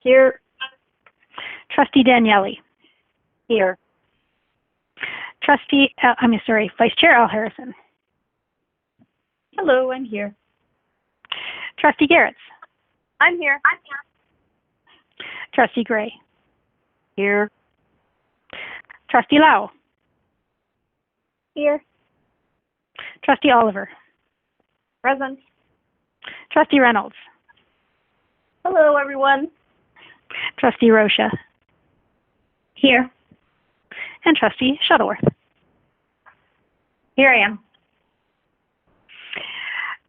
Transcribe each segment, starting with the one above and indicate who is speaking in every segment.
Speaker 1: Here.
Speaker 2: Trustee Daniele.
Speaker 1: Here.
Speaker 2: Vice Chair Al Harrison.
Speaker 1: Hello, I'm here.
Speaker 2: Trustee Garretts.
Speaker 1: I'm here.
Speaker 2: Trustee Gray.
Speaker 1: Here.
Speaker 2: Trustee Lau.
Speaker 1: Here.
Speaker 2: Trustee Oliver.
Speaker 1: Present.
Speaker 2: Trustee Reynolds.
Speaker 1: Hello, everyone.
Speaker 2: Trustee Rocha.
Speaker 1: Here.
Speaker 2: And Trustee Shuttleworth.
Speaker 1: Here I am.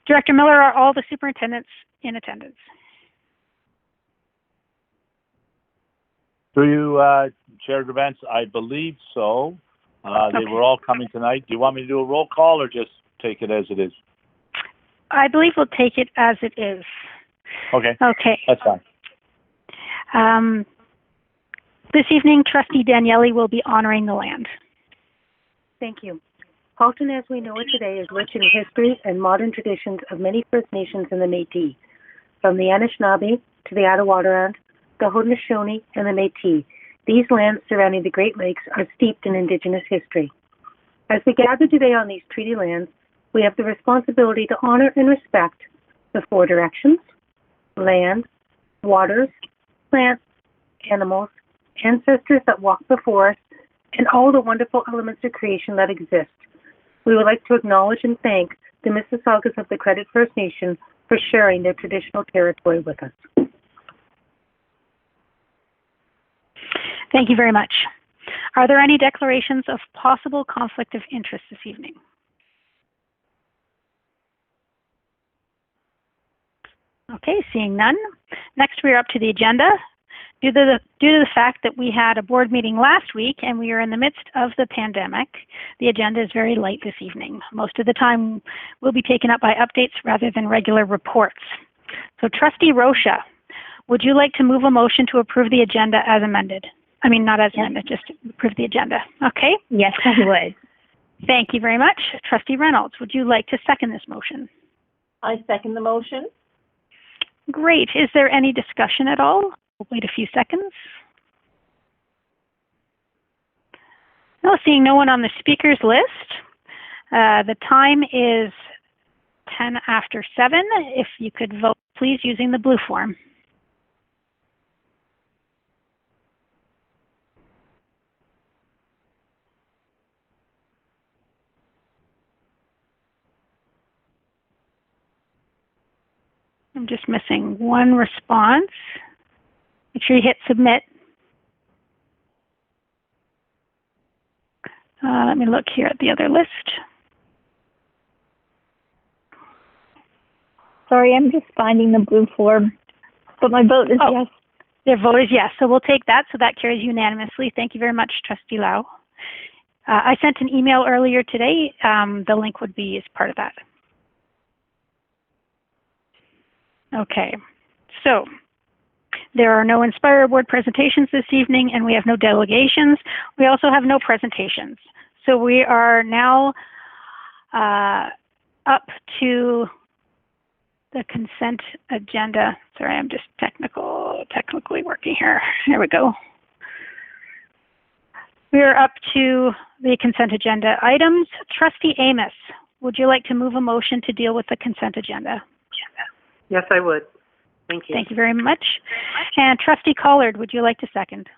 Speaker 2: Director Miller, are all the superintendents in attendance?
Speaker 3: Through you, Chair Events, I believe so. They were all coming tonight. Do you want me to do a roll call or just take it as it is?
Speaker 2: I believe we'll take it as it is.
Speaker 3: Okay.
Speaker 2: Okay.
Speaker 3: That's fine.
Speaker 2: This evening, Trustee Daniele will be honoring the land.
Speaker 4: Thank you. Halton, as we know it today, is rich in history and modern traditions of many First Nations in the Métis, from the Anishinaabe to the Attawadarand, the Haudenosaunee, and the Métis. These lands surrounding the Great Lakes are steeped in Indigenous history. As we gather today on these treaty lands, we have the responsibility to honor and respect the four directions: land, waters, plants, animals, ancestors that walk before us, and all the wonderful elements of creation that exist. We would like to acknowledge and thank the Mississaugas of the Credit First Nation for sharing their traditional territory with us.
Speaker 2: Thank you very much. Are there any declarations of possible conflict of interest this evening? Okay, seeing none. Next, we are up to the agenda. Due to the fact that we had a board meeting last week and we are in the midst of the pandemic, the agenda is very light this evening. Most of the time will be taken up by updates rather than regular reports. So Trustee Rocha, would you like to move a motion to approve the agenda as amended? I mean, not as amended, just approve the agenda. Okay?
Speaker 1: Yes, I would.
Speaker 2: Thank you very much. Trustee Reynolds, would you like to second this motion?
Speaker 1: I second the motion.
Speaker 2: Great. Is there any discussion at all? We'll wait a few seconds. No, seeing no one on the speakers list. The time is 10 after 7. If you could vote, please, using the blue form. I'm just missing one response. Make sure you hit submit. Let me look here at the other list.
Speaker 1: Sorry, I'm just finding the blue form, but my vote is yes.
Speaker 2: Their vote is yes, so we'll take that. So that carries unanimously. Thank you very much, Trustee Lau. I sent an email earlier today. The link would be as part of that. Okay, so there are no Inspire Board presentations this evening, and we have no delegations. We also have no presentations. So we are now up to the consent agenda. Sorry, I'm just technically working here. There we go. We are up to the consent agenda items. Trustee Amos, would you like to move a motion to deal with the consent agenda?
Speaker 4: Yes, I would. Thank you.
Speaker 2: Thank you very much. And Trustee Collard, would you like to second?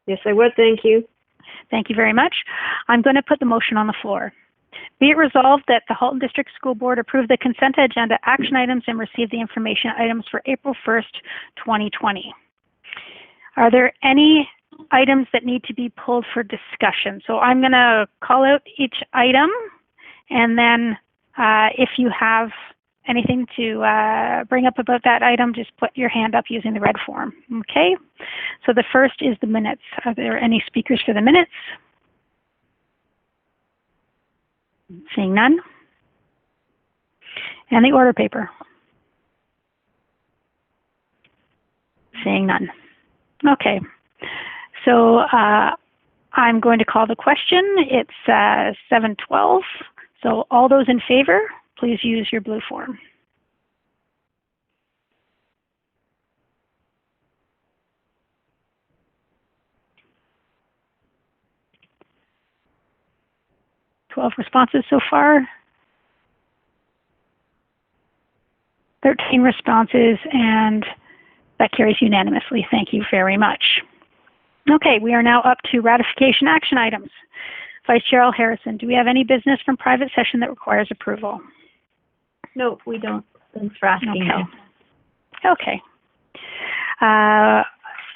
Speaker 1: Yes, I would. Thank you.
Speaker 2: Thank you very much. I'm going to put the motion on the floor. Be it resolved that the Halton District School Board approve the consent agenda action items and receive the information items for April 1st, 2020. Are there any items that need to be pulled for discussion? So I'm going to call out each item, and then if you have anything to bring up about that item, just put your hand up using the red form. Okay? So the first is the minutes. Are there any speakers for the minutes? Seeing none. And the order paper. Seeing none. Okay. So I'm going to call the question. It's 7:12. So all those in favor, please use your blue form. 12 responses so far. 13 responses, and that carries unanimously. Thank you very much. Okay, we are now up to ratification action items. Vice Chair Harrison, do we have any business from private session that requires approval?
Speaker 1: Nope, we don't. Thanks for asking.
Speaker 2: Okay. Okay.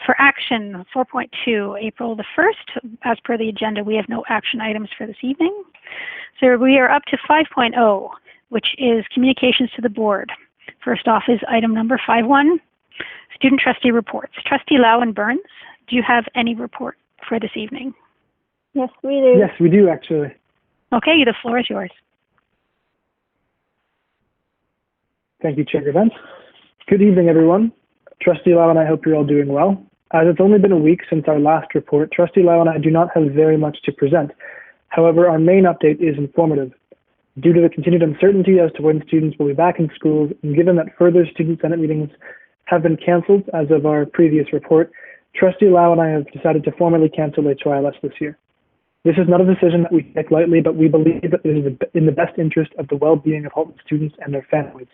Speaker 2: For action 4.2, April the 1st, as per the agenda, we have no action items for this evening. So we are up to 5.0, which is communications to the board. First off is item number 5.1, student trustee reports. Trustee Lau and Burns, do you have any report for this evening?
Speaker 1: Yes, we do.
Speaker 5: Yes, we do actually.
Speaker 2: Okay, the floor is yours.
Speaker 5: Thank you, Chair Events. Good evening, everyone. Trustee Lau and I hope you're all doing well. As it's only been a week since our last report, Trustee Lau and I do not have very much to present. However, our main update is informative. Due to the continued uncertainty as to when students will be back in schools, and given that further student senate meetings have been cancelled as of our previous report, Trustee Lau and I have decided to formally cancel HYLS this year. This is not a decision that we take lightly, but we believe that it is in the best interest of the well-being of Halton students and their families.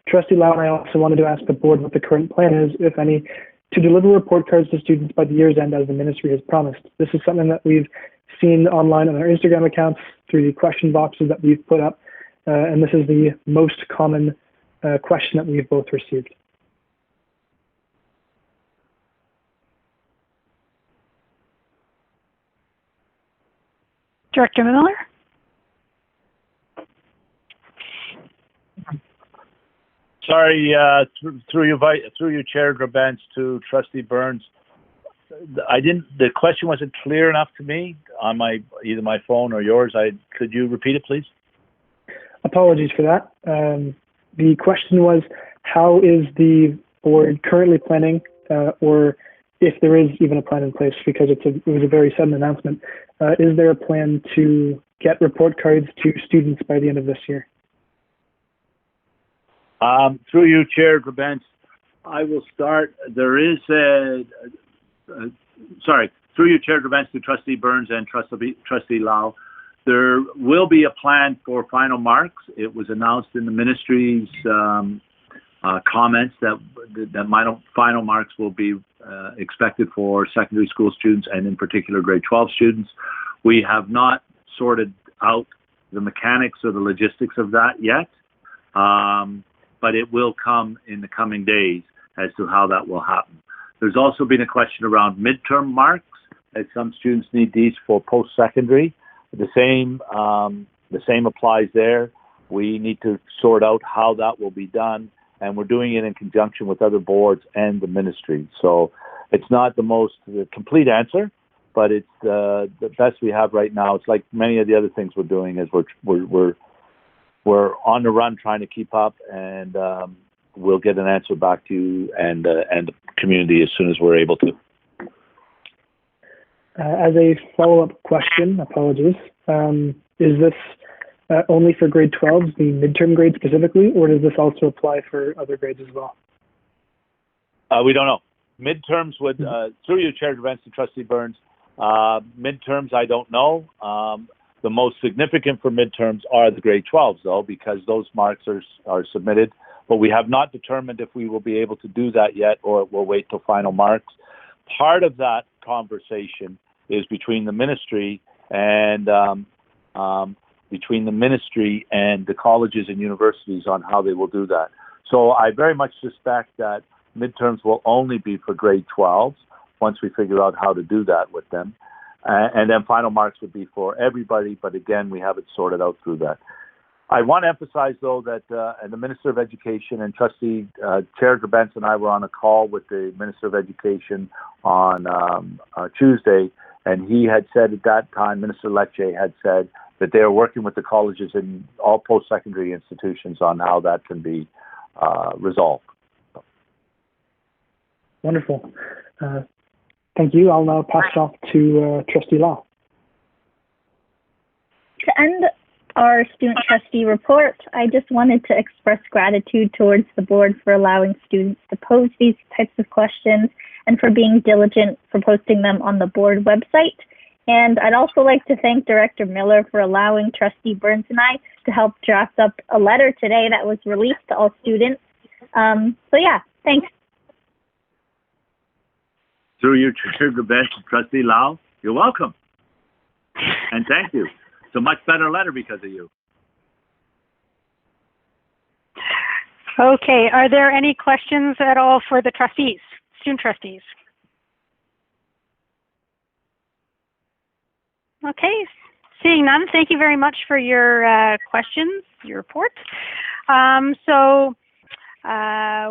Speaker 5: Trustee Lau and I also wanted to ask the board what the current plan is, if any, to deliver report cards to students by the year's end as the ministry has promised. This is something that we've seen online on our Instagram accounts through the question boxes that we've put up, and this is the most common question that we've both received.
Speaker 2: Director Miller?
Speaker 3: Sorry, through your Chair Grabents to Trustee Burns. The question wasn't clear enough to me on either my phone or yours. Could you repeat it, please?
Speaker 5: Apologies for that. The question was, how is the board currently planning, or if there is even a plan in place, because it was a very sudden announcement, is there a plan to get report cards to students by the end of this year?
Speaker 3: Through you, Chair Grabents, I will start. There is through you, Chair Grabents, to Trustee Burns and Trustee Lau, there will be a plan for final marks. It was announced in the ministry's comments that final marks will be expected for secondary school students and in particular grade 12 students. We have not sorted out the mechanics or the logistics of that yet, but it will come in the coming days as to how that will happen. There's also been a question around midterm marks, as some students need these for post-secondary. The same applies there. We need to sort out how that will be done, and we're doing it in conjunction with other boards and the ministry. So it's not the most complete answer, but it's the best we have right now. It's like many of the other things we're doing is we're on the run trying to keep up, and we'll get an answer back to you and the community as soon as we're able to.
Speaker 5: As a follow-up question, apologies, is this only for grade 12s, the midterm grade specifically, or does this also apply for other grades as well?
Speaker 3: We don't know. Midterms would, through your Chair Events to Trustee Burns, midterms I don't know. The most significant for midterms are the grade 12s, though, because those marks are submitted. But we have not determined if we will be able to do that yet, or we'll wait till final marks. Part of that conversation is between the ministry and the colleges and universities on how they will do that. So I very much suspect that midterms will only be for grade 12s once we figure out how to do that with them. And then final marks would be for everybody, but again, we haven't sorted out through that. I want to emphasize, though, that and the Minister of Education and Trustee Chair Grabents and I were on a call with the Minister of Education on Tuesday, and he had said at that time, Minister Lecce had said that they are working with the colleges and all post-secondary institutions on how that can be resolved.
Speaker 5: Wonderful. Thank you. I'll now pass it off to Trustee Lau.
Speaker 1: To end our student trustee report, I just wanted to express gratitude towards the board for allowing students to pose these types of questions and for being diligent for posting them on the board website. And I'd also like to thank Director Miller for allowing Trustee Burns and I to help draft up a letter today that was released to all students. So yeah, thanks.
Speaker 3: Through your chair, the bench, Trustee Lau, you're welcome. And thank you. It's a much better letter because of you.
Speaker 2: Okay, are there any questions at all for the trustees, student trustees? Okay, seeing none, thank you very much for your questions, your report.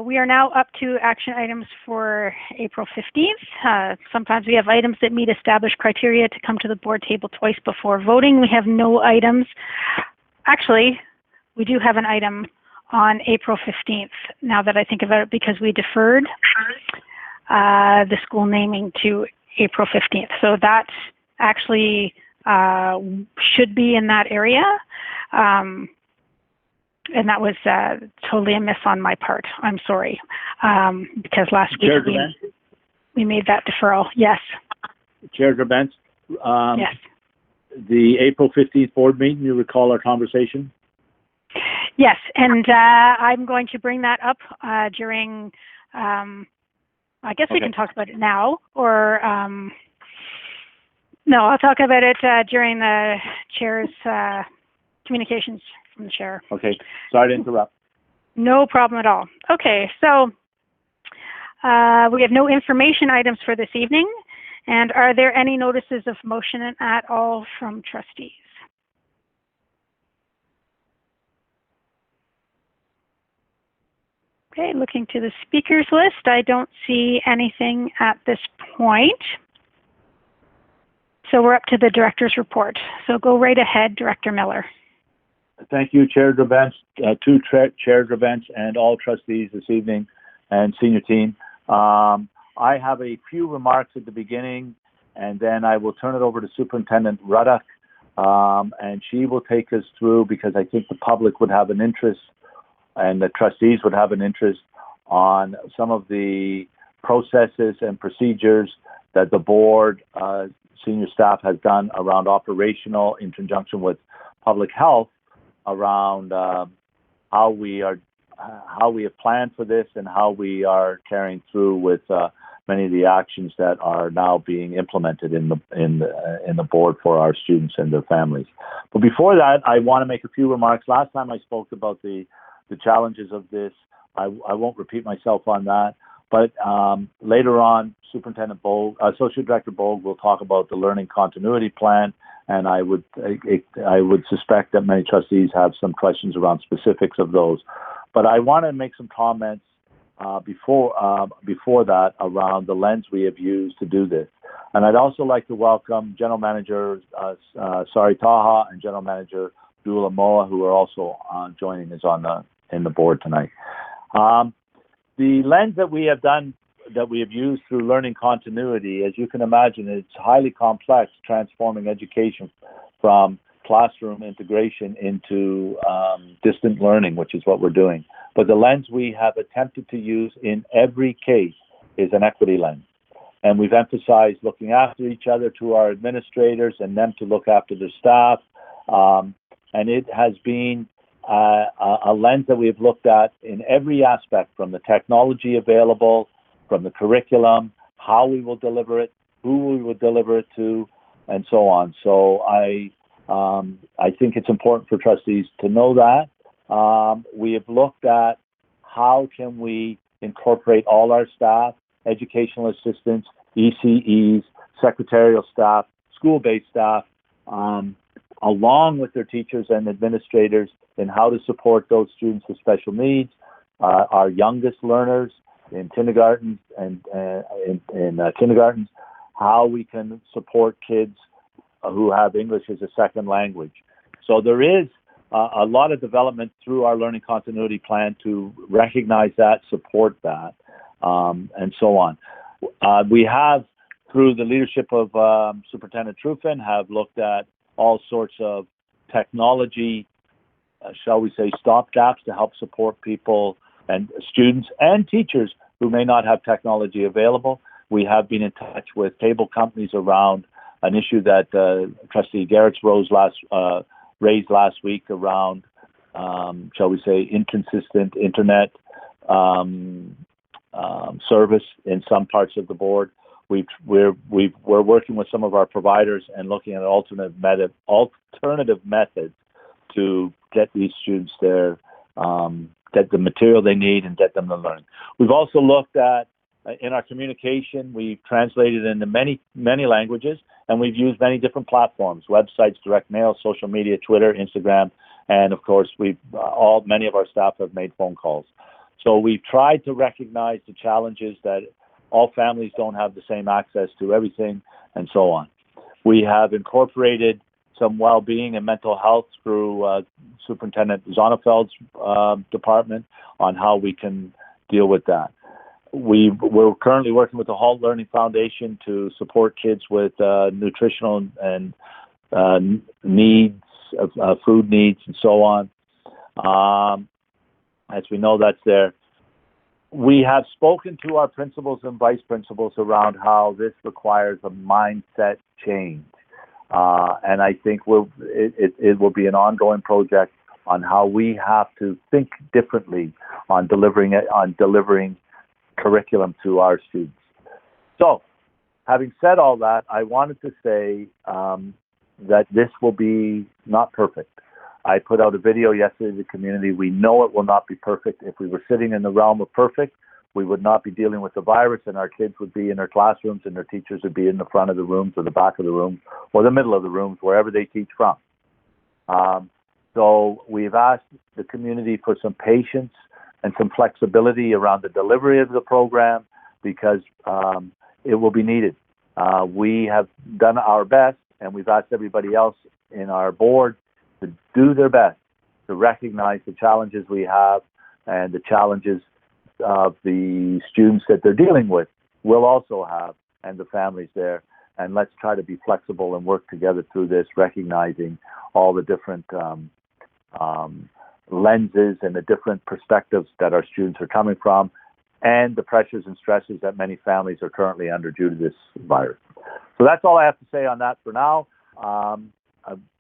Speaker 2: We are now up to action items for April 15th. Sometimes we have items that meet established criteria to come to the board table twice before voting. We have no items. Actually, we do have an item on April 15th, now that I think about it, because we deferred the school naming to April 15th. So that actually should be in that area. And that was totally a miss on my part. I'm sorry. Because last week we made that deferral. Yes.
Speaker 3: Chair Grabentz,
Speaker 2: yes.
Speaker 3: The April 15th board meeting, you recall our conversation?
Speaker 2: Yes, and I'm going to bring that up during, I guess we can talk about it now, or no, I'll talk about it during the chair's communications from the chair.
Speaker 3: Okay, sorry to interrupt.
Speaker 2: No problem at all. Okay, so we have no information items for this evening, and are there any notices of motion at all from trustees? Okay, looking to the speakers list, I don't see anything at this point. So we're up to the director's report. So go right ahead, Director Miller.
Speaker 3: Thank you, Chair Grabentz, Chair Grabentz, and all trustees this evening, and senior team. I have a few remarks at the beginning, and then I will turn it over to Superintendent Ruddock, and she will take us through, because I think the public would have an interest and the trustees would have an interest on some of the processes and procedures that the board senior staff has done around operational in conjunction with public health around how we have planned for this and how we are carrying through with many of the actions that are now being implemented in the board for our students and their families. But before that, I want to make a few remarks. Last time I spoke about the challenges of this. I won't repeat myself on that, but later on, Associate Director Bogue will talk about the learning continuity plan, and I would suspect that many trustees have some questions around specifics of those. But I want to make some comments before that around the lens we have used to do this. And I'd also like to welcome General Manager Sari Taha and General Manager Dula Moa, who are also joining us in the board tonight. The lens that we have used through learning continuity, as you can imagine, it's highly complex, transforming education from classroom integration into distant learning, which is what we're doing. But the lens we have attempted to use in every case is an equity lens. And we've emphasized looking after each other to our administrators and them to look after their staff. And it has been a lens that we've looked at in every aspect, from the technology available, from the curriculum, how we will deliver it, who we will deliver it to, and so on. So I think it's important for trustees to know that. We have looked at how can we incorporate all our staff, educational assistants, ECEs, secretarial staff, school-based staff, along with their teachers and administrators, in how to support those students with special needs, our youngest learners in kindergarten and in kindergartens, how we can support kids who have English as a second language. So there is a lot of development through our learning continuity plan to recognize that, support that, and so on. We have, through the leadership of Superintendent Truffin, have looked at all sorts of technology, shall we say, stopgaps to help support people and students and teachers who may not have technology available. We have been in touch with cable companies around an issue that Trustee Garrett's raised last week around, shall we say, inconsistent internet service in some parts of the board. We're working with some of our providers and looking at alternative methods to get these students there, get the material they need and get them to learn. We've also looked at, in our communication, we've translated into many languages, and we've used many different platforms, websites, direct mail, social media, Twitter, Instagram, and of course, many of our staff have made phone calls. So we've tried to recognize the challenges that all families don't have the same access to everything, and so on. We have incorporated some well-being and mental health through Superintendent Zonnefeld's department on how we can deal with that. We're currently working with the Halt Learning Foundation to support kids with nutritional and needs, food needs, and so on. As we know, that's there. We have spoken to our principals and vice principals around how this requires a mindset change. And I think it will be an ongoing project on how we have to think differently on delivering curriculum to our students. So, having said all that, I wanted to say that this will be not perfect. I put out a video yesterday to the community. We know it will not be perfect. If we were sitting in the realm of perfect, we would not be dealing with the virus, and our kids would be in their classrooms and their teachers would be in the front of the rooms or the back of the rooms or the middle of the rooms, wherever they teach from. So we've asked the community for some patience and some flexibility around the delivery of the program because it will be needed. We have done our best, and we've asked everybody else in our board to do their best to recognize the challenges we have and the challenges of the students that they're dealing with will also have, and the families there. And let's try to be flexible and work together through this, recognizing all the different lenses and the different perspectives that our students are coming from, and the pressures and stresses that many families are currently under due to this virus. So that's all I have to say on that for now.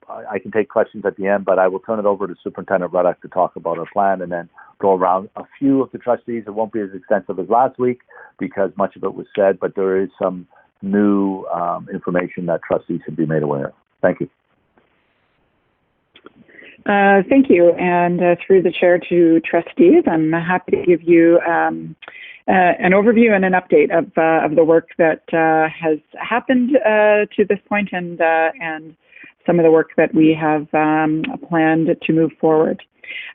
Speaker 3: I can take questions at the end, but I will turn it over to Superintendent Ruddock to talk about our plan and then go around a few of the trustees. It won't be as extensive as last week because much of it was said, but there is some new information that trustees should be made aware of. Thank you.
Speaker 6: Thank you. And through the chair to trustees, I'm happy to give you an overview and an update of the work that has happened to this point and some of the work that we have planned to move forward.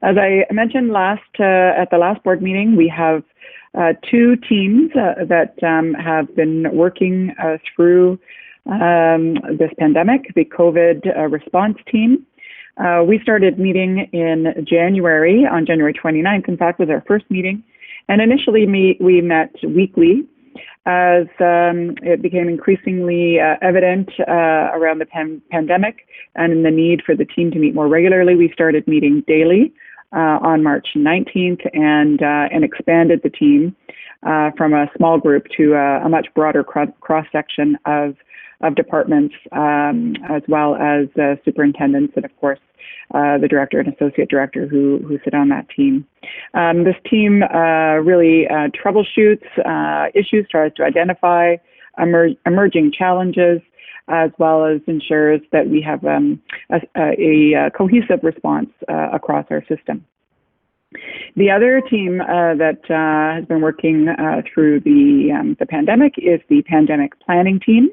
Speaker 6: As I mentioned at the last board meeting, we have two teams that have been working through this pandemic, the COVID response team. We started meeting in January, on January 29th, in fact, was our first meeting. And initially we met weekly as it became increasingly evident around the pandemic and the need for the team to meet more regularly. We started meeting daily on March 19th and expanded the team from a small group to a much broader cross-section of departments, as well as superintendents and, of course, the director and associate director who sit on that team. This team really troubleshoots issues, tries to identify emerging challenges, as well as ensures that we have a cohesive response across our system. The other team that has been working through the pandemic is the pandemic planning team.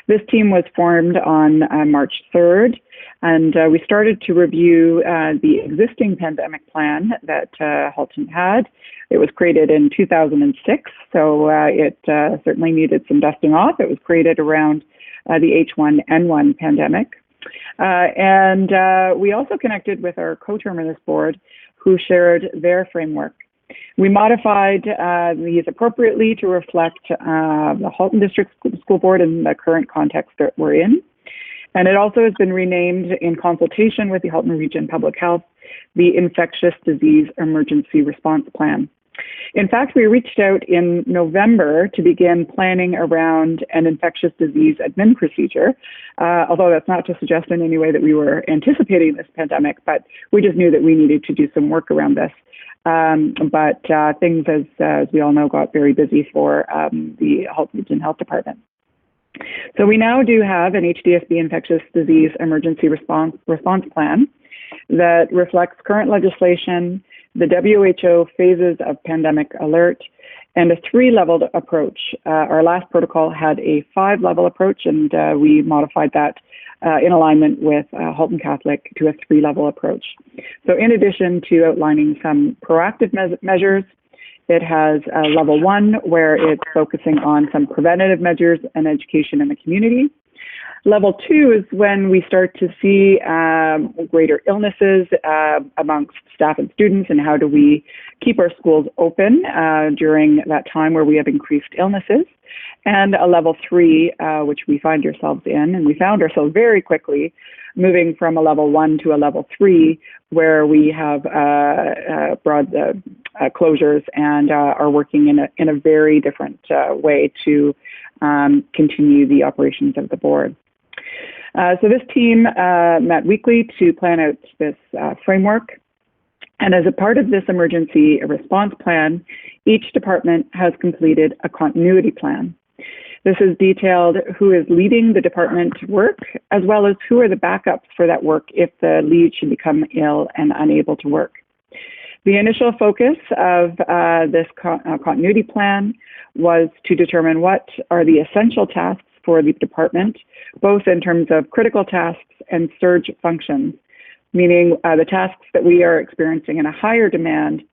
Speaker 6: This team was formed on March 3rd, and we started to review the existing pandemic plan that Halton had. It was created in 2006, so it certainly needed some dusting off. It was created around the H1N1 pandemic. And we also connected with our co-chairman of this board, who shared their framework. We modified these appropriately to reflect the Halton District School Board in the current context that we're in. And it also has been renamed, in consultation with the Halton Region Public Health, the Infectious Disease Emergency Response Plan. In fact, we reached out in November to begin planning around an infectious disease admin procedure, although that's not to suggest in any way that we were anticipating this pandemic, but we just knew that we needed to do some work around this. But things, as we all know, got very busy for the Halton Region Health Department. So we now do have an HDSB infectious disease emergency response plan that reflects current legislation, the WHO phases of pandemic alert, and a 3-leveled approach. Our last protocol had a 5-level approach, and we modified that in alignment with Halton Catholic to a 3-level approach. So in addition to outlining some proactive measures, it has level 1, where it's focusing on some preventative measures and education in the community. Level 2 is when we start to see greater illnesses amongst staff and students, and how do we keep our schools open during that time where we have increased illnesses. And a level 3, which we find ourselves in, and we found ourselves very quickly moving from a level 1 to a level 3, where we have broad closures and are working in a very different way to continue the operations of the board. So this team met weekly to plan out this framework. And as a part of this emergency response plan, each department has completed a continuity plan. This is detailed who is leading the department work, as well as who are the backups for that work if the lead should become ill and unable to work. The initial focus of this continuity plan was to determine what are the essential tasks for the department, both in terms of critical tasks and surge functions, meaning the tasks that we are experiencing in a higher demand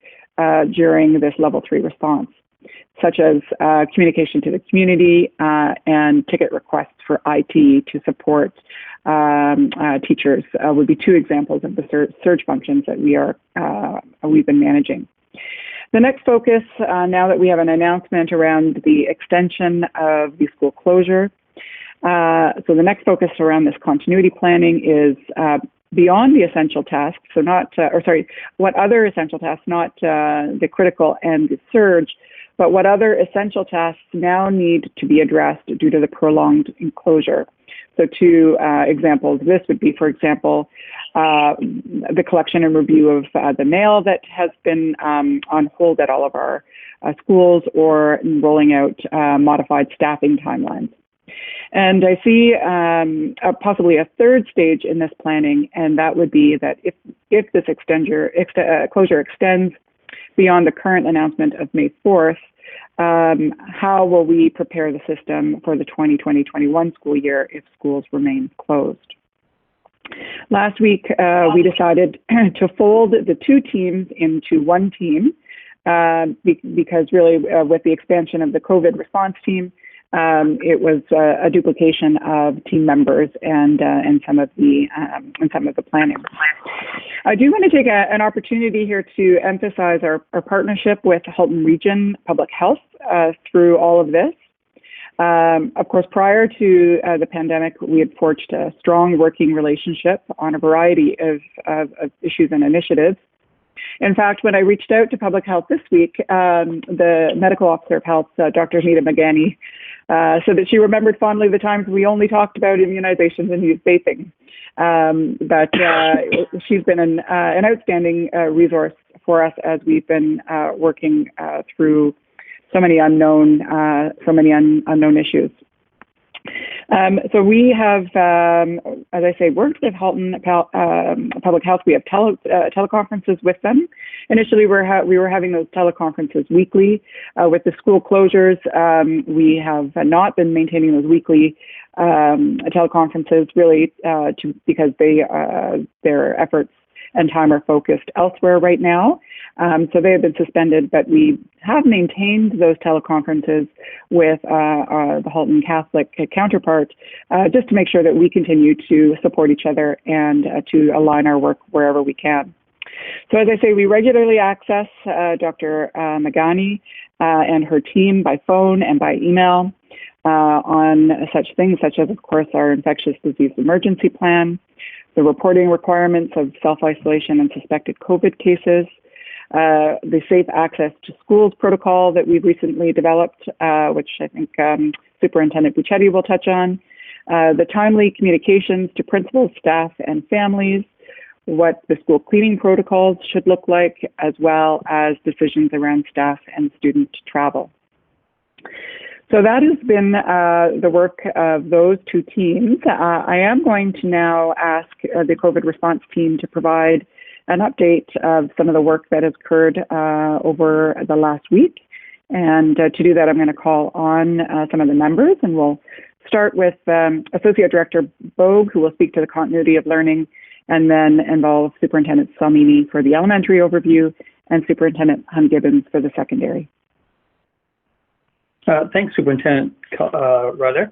Speaker 6: during this level 3 response, such as communication to the community and ticket requests for IT to support teachers would be 2 examples of the surge functions that we've been managing. The next focus, now that we have an announcement around the extension of the school closure, so the next focus around this continuity planning is beyond the essential tasks, so what other essential tasks, not the critical and the surge, but what other essential tasks now need to be addressed due to the prolonged enclosure. So 2 examples, this would be, for example, the collection and review of the mail that has been on hold at all of our schools, or rolling out modified staffing timelines. And I see possibly a 3rd stage in this planning, and that would be that if this closure extends beyond the current announcement of May 4th, how will we prepare the system for the 2020-21 school year if schools remain closed? Last week, we decided to fold the 2 teams into 1 team because really with the expansion of the COVID response team, it was a duplication of team members and some of the planning. I do want to take an opportunity here to emphasize our partnership with Halton Region Public Health through all of this. Of course, prior to the pandemic, we had forged a strong working relationship on a variety of issues and initiatives. In fact, when I reached out to Public Health this week, the Medical Officer of Health, Dr. Anita Magani, said that she remembered fondly the times we only talked about immunizations and youth vaping. But she's been an outstanding resource for us as we've been working through so many unknown issues. So we have, as I say, worked with Halton Public Health. We have teleconferences with them. Initially, we were having those teleconferences weekly. With the school closures, we have not been maintaining those weekly teleconferences, really, because their efforts and time are focused elsewhere right now. So they have been suspended, but we have maintained those teleconferences with the Halton Catholic counterpart, just to make sure that we continue to support each other and to align our work wherever we can. So as I say, we regularly access Dr. Magani and her team by phone and by email on such things such as, of course, our infectious disease emergency plan, the reporting requirements of self-isolation and suspected COVID cases, the Safe Access to Schools protocol that we've recently developed, which I think Superintendent Buccetti will touch on, the timely communications to principals, staff, and families, what the school cleaning protocols should look like, as well as decisions around staff and student travel. So that has been the work of those two teams. I am going to now ask the COVID response team to provide an update of some of the work that has occurred over the last week. And to do that, I'm going to call on some of the members, and we'll start with Associate Director Bogue, who will speak to the continuity of learning, and then involve Superintendent Salmini for the elementary overview and Superintendent Hun-Gibbons for the secondary.
Speaker 7: Thanks, Superintendent Ruddick.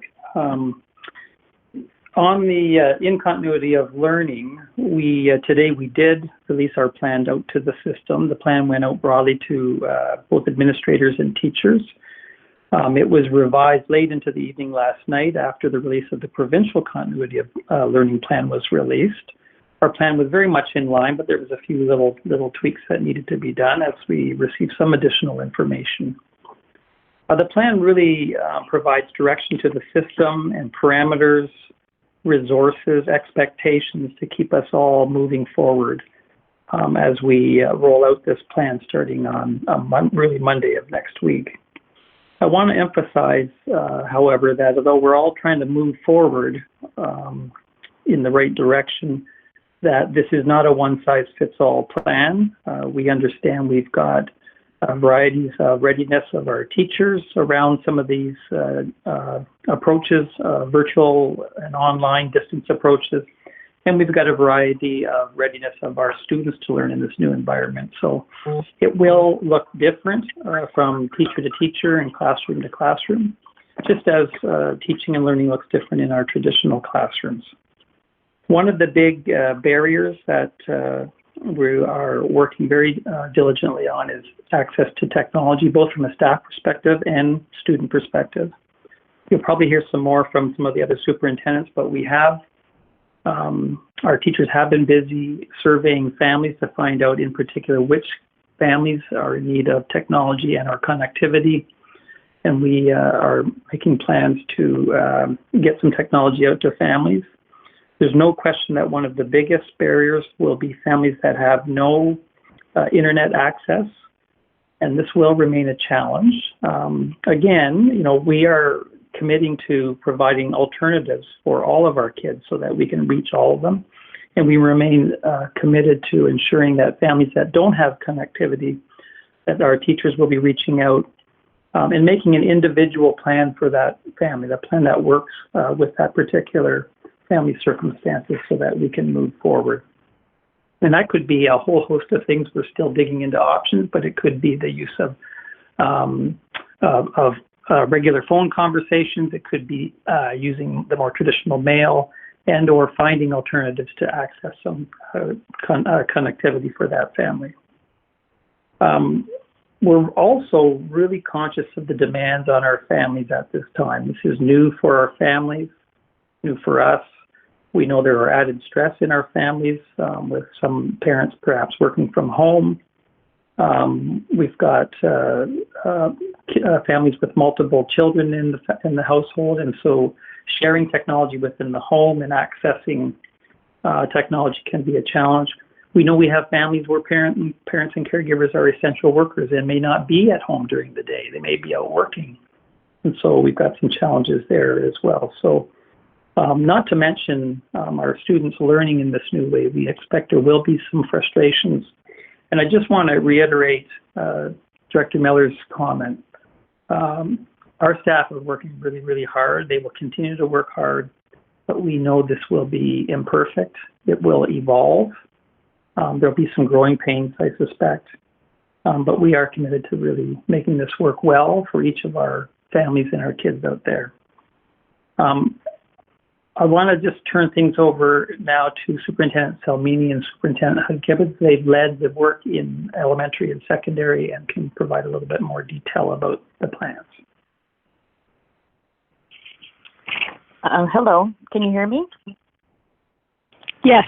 Speaker 7: On the in continuity of learning, today we did release our plan out to the system. The plan went out broadly to both administrators and teachers. It was revised late into the evening last night after the release of the provincial continuity of learning plan was released. Our plan was very much in line, but there was a few little tweaks that needed to be done as we received some additional information. The plan really provides direction to the system and parameters, resources, expectations to keep us all moving forward as we roll out this plan starting on really Monday of next week. I want to emphasize, however, that although we're all trying to move forward in the right direction, that this is not a one-size-fits-all plan. We understand we've got varieties of readiness of our teachers around some of these approaches, virtual and online distance approaches, and we've got a variety of readiness of our students to learn in this new environment. So it will look different from teacher to teacher and classroom to classroom, just as teaching and learning looks different in our traditional classrooms. One of the big barriers that we are working very diligently on is access to technology, both from a staff perspective and student perspective. You'll probably hear some more from some of the other superintendents, but we have, our teachers have been busy surveying families to find out in particular which families are in need of technology and our connectivity. And we are making plans to get some technology out to families. There's no question that one of the biggest barriers will be families that have no internet access, and this will remain a challenge. Again, we are committing to providing alternatives for all of our kids so that we can reach all of them, and we remain committed to ensuring that families that don't have connectivity, that our teachers will be reaching out and making an individual plan for that family, the plan that works with that particular family circumstances so that we can move forward. And that could be a whole host of things. We're still digging into options, but it could be the use of regular phone conversations. It could be using the more traditional mail and or finding alternatives to access some connectivity for that family. We're also really conscious of the demands on our families at this time. This is new for our families, new for us. We know there are added stress in our families with some parents perhaps working from home. We've got families with multiple children in the household, and so sharing technology within the home and accessing technology can be a challenge. We know we have families where parents and caregivers are essential workers and may not be at home during the day. They may be out working, and so we've got some challenges there as well. So. Not to mention our students learning in this new way. We expect there will be some frustrations. And I just want to reiterate Director Miller's comment. Our staff are working really, really hard. They will continue to work hard, but we know this will be imperfect. It will evolve. There'll be some growing pains, I suspect. But we are committed to really making this work well for each of our families and our kids out there. I want to just turn things over now to Superintendent Salmini and Superintendent Hun-Gibbons. They've led the work in elementary and secondary and can provide a little bit more detail about the plans.
Speaker 8: Hello, can you hear me?
Speaker 2: Yes.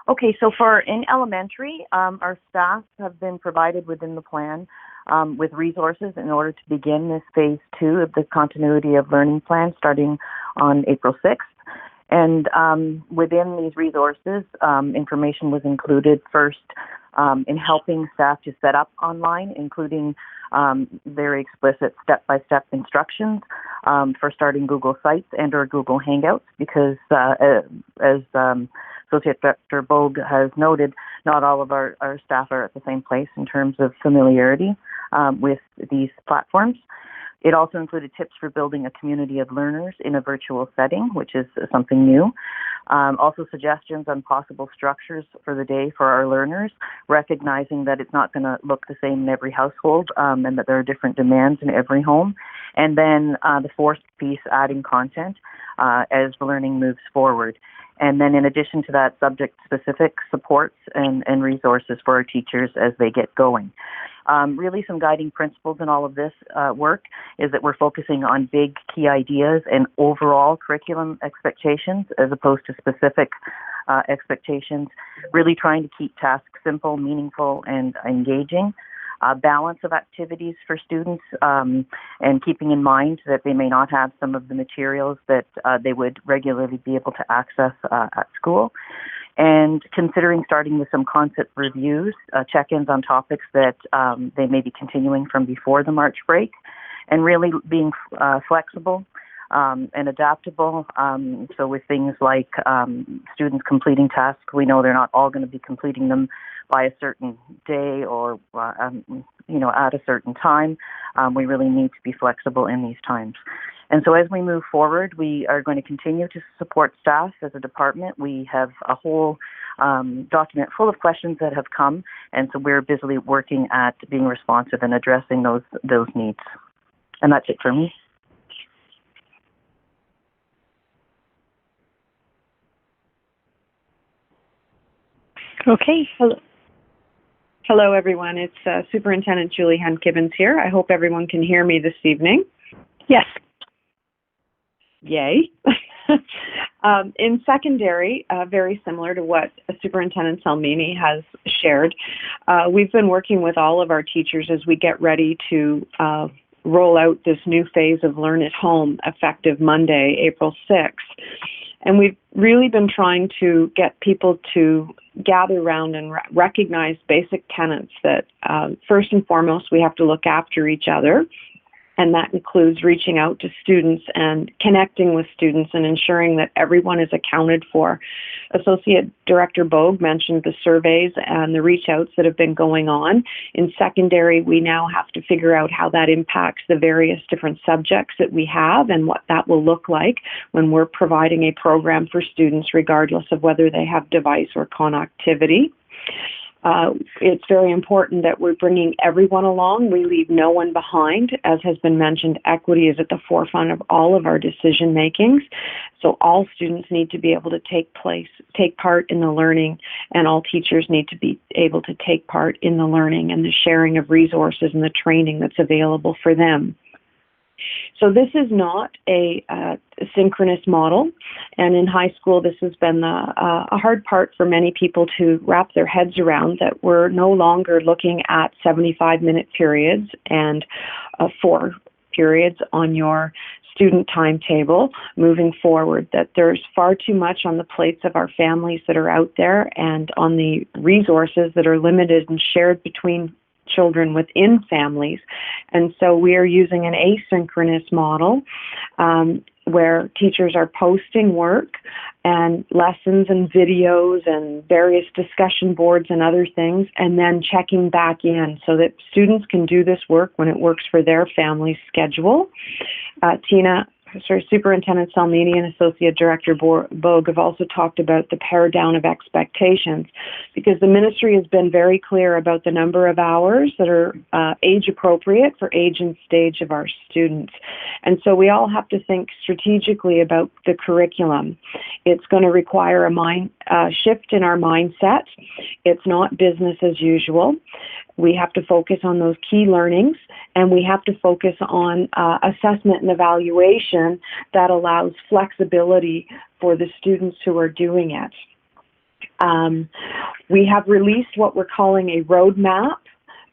Speaker 8: Okay, so for in elementary, our staff have been provided within the plan with resources in order to begin this phase 2 of the continuity of learning plan starting on April 6th. And within these resources, information was included first in helping staff to set up online, including very explicit step-by-step instructions for starting Google Sites and or Google Hangouts, because as Associate Director Bogue has noted, not all of our staff are at the same place in terms of familiarity with these platforms. It also included tips for building a community of learners in a virtual setting, which is something new. Also suggestions on possible structures for the day for our learners, recognizing that it's not going to look the same in every household and that there are different demands in every home. And then the fourth piece, adding content as the learning moves forward. And then in addition to that, subject-specific supports and resources for our teachers as they get going. Really some guiding principles in all of this work is that we're focusing on big key ideas and overall curriculum expectations as opposed to specific expectations, really trying to keep tasks simple, meaningful, and engaging. Balance of activities for students and keeping in mind that they may not have some of the materials that they would regularly be able to access at school. And considering starting with some concept reviews, check-ins on topics that they may be continuing from before the March break, and really being flexible and adaptable. So with things like students completing tasks, we know they're not all going to be completing them by a certain day or, at a certain time. We really need to be flexible in these times. And so as we move forward, we are going to continue to support staff as a department. We have a whole document full of questions that have come, and so we're busily working at being responsive and addressing those needs. And that's it for me.
Speaker 2: Okay.
Speaker 9: Hello, everyone. It's Superintendent Julie Hunt-Gibbons here. I hope everyone can hear me this evening.
Speaker 2: Yes.
Speaker 9: Yay. In secondary, very similar to what Superintendent Salmini has shared, we've been working with all of our teachers as we get ready to roll out this new phase of Learn at Home effective Monday, April 6th. And we've really been trying to get people to gather around and recognize basic tenets that first and foremost, we have to look after each other. And that includes reaching out to students and connecting with students and ensuring that everyone is accounted for. Associate Director Bogue mentioned the surveys and the reach outs that have been going on. In secondary, we now have to figure out how that impacts the various different subjects that we have and what that will look like when we're providing a program for students, regardless of whether they have device or connectivity. It's very important that we're bringing everyone along. We leave no one behind. As has been mentioned, equity is at the forefront of all of our decision makings. So all students need to be able to take part in the learning, and all teachers need to be able to take part in the learning and the sharing of resources and the training that's available for them. So this is not a synchronous model, and in high school this has been a hard part for many people to wrap their heads around, that we're no longer looking at 75-minute periods and 4 periods on your student timetable moving forward, that there's far too much on the plates of our families that are out there and on the resources that are limited and shared between children within families. And so we are using an asynchronous model where teachers are posting work and lessons and videos and various discussion boards and other things, and then checking back in so that students can do this work when it works for their family's schedule. Superintendent Salmini and Associate Director Bogue have also talked about the pare down of expectations, because the ministry has been very clear about the number of hours that are age appropriate for age and stage of our students. And so we all have to think strategically about the curriculum. It's going to require a shift in our mindset. It's not business as usual. We have to focus on those key learnings, and we have to focus on assessment and evaluation that allows flexibility for the students who are doing it. We have released what we're calling a roadmap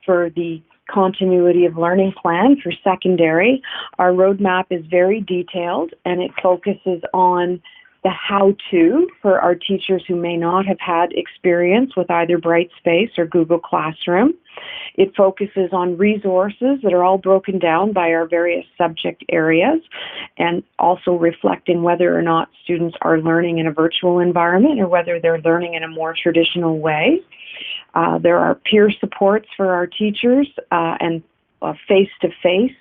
Speaker 9: for the continuity of learning plan for secondary. Our roadmap is very detailed and it focuses on the how-to for our teachers who may not have had experience with either Brightspace or Google Classroom. It focuses on resources that are all broken down by our various subject areas and also reflecting whether or not students are learning in a virtual environment or whether they're learning in a more traditional way. There are peer supports for our teachers and face-to-face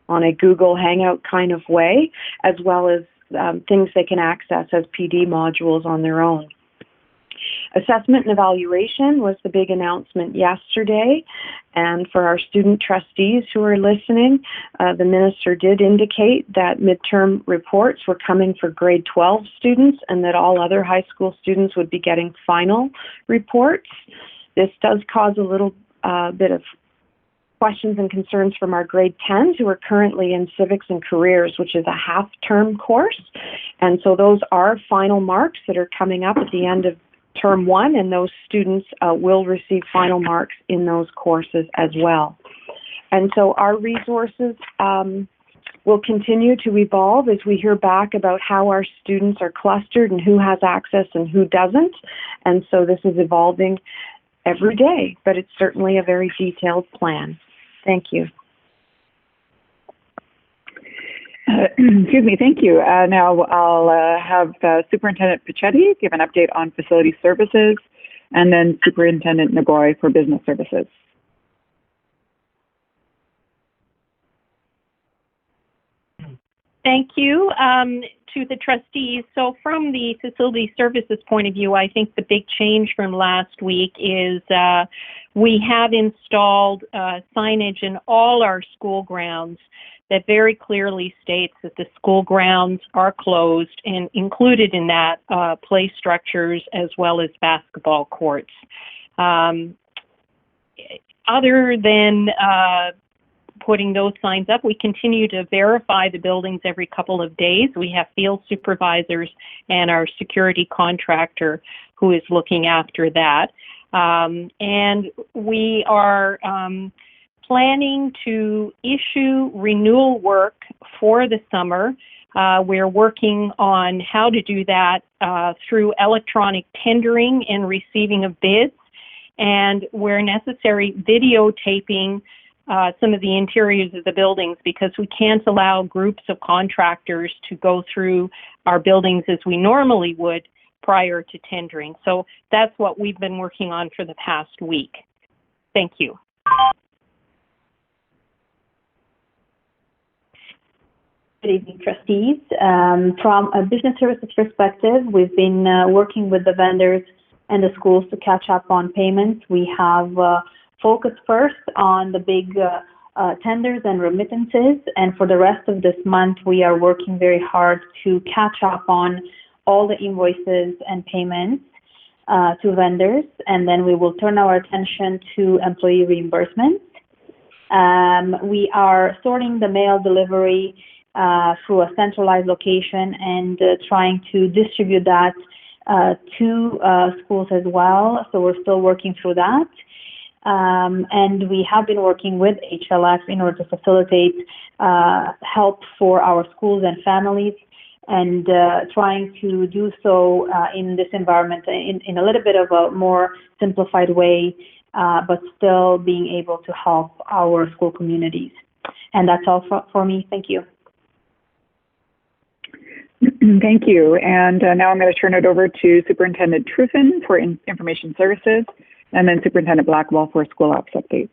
Speaker 9: on a Google Hangout kind of way, as well as things they can access as PD modules on their own. Assessment and evaluation was the big announcement yesterday, and for our student trustees who are listening, the minister did indicate that midterm reports were coming for grade 12 students and that all other high school students would be getting final reports. This does cause a little bit of questions and concerns from our grade 10s who are currently in civics and careers, which is a half-term course. And so those are final marks that are coming up at the end of term 1, and those students will receive final marks in those courses as well. And so our resources will continue to evolve as we hear back about how our students are clustered and who has access and who doesn't. And so this is evolving every day, but it's certainly a very detailed plan. Thank you.
Speaker 6: Excuse me, thank you. Now I'll have Superintendent Pichetti give an update on facility services, and then Superintendent Nagoy for business services.
Speaker 10: Thank you to the trustees. So from the facility services point of view, I think the big change from last week is we have installed signage in all our school grounds that very clearly states that the school grounds are closed, and included in that play structures as well as basketball courts. Other than putting those signs up, we continue to verify the buildings every couple of days. We have field supervisors and our security contractor who is looking after that. And we are planning to issue renewal work for the summer. We're working on how to do that through electronic tendering and receiving of bids, and where necessary, videotaping some of the interiors of the buildings, because we can't allow groups of contractors to go through our buildings as we normally would prior to tendering. So that's what we've been working on for the past week. Thank you.
Speaker 11: Good evening, trustees. From a business services perspective, we've been working with the vendors and the schools to catch up on payments. We have focused first on the big tenders and remittances, and for the rest of this month, we are working very hard to catch up on all the invoices and payments to vendors, and then we will turn our attention to employee reimbursements. We are sorting the mail delivery through a centralized location and trying to distribute that to schools as well. So we're still working through that. And we have been working with HLF in order to facilitate help for our schools and families, and trying to do so in this environment in a little bit of a more simplified way, but still being able to help our school communities. And that's all for me. Thank you.
Speaker 6: Thank you. And now I'm going to turn it over to Superintendent Truffin for information services, and then Superintendent Blackwell for school ops update.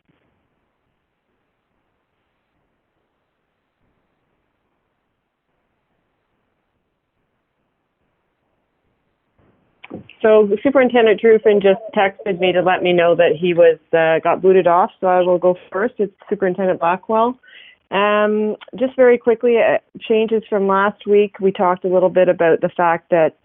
Speaker 12: So Superintendent Truffin just texted me to let me know that he was got booted off, so I will go first. It's Superintendent Blackwell. Just very quickly, changes from last week. We talked a little bit about the fact that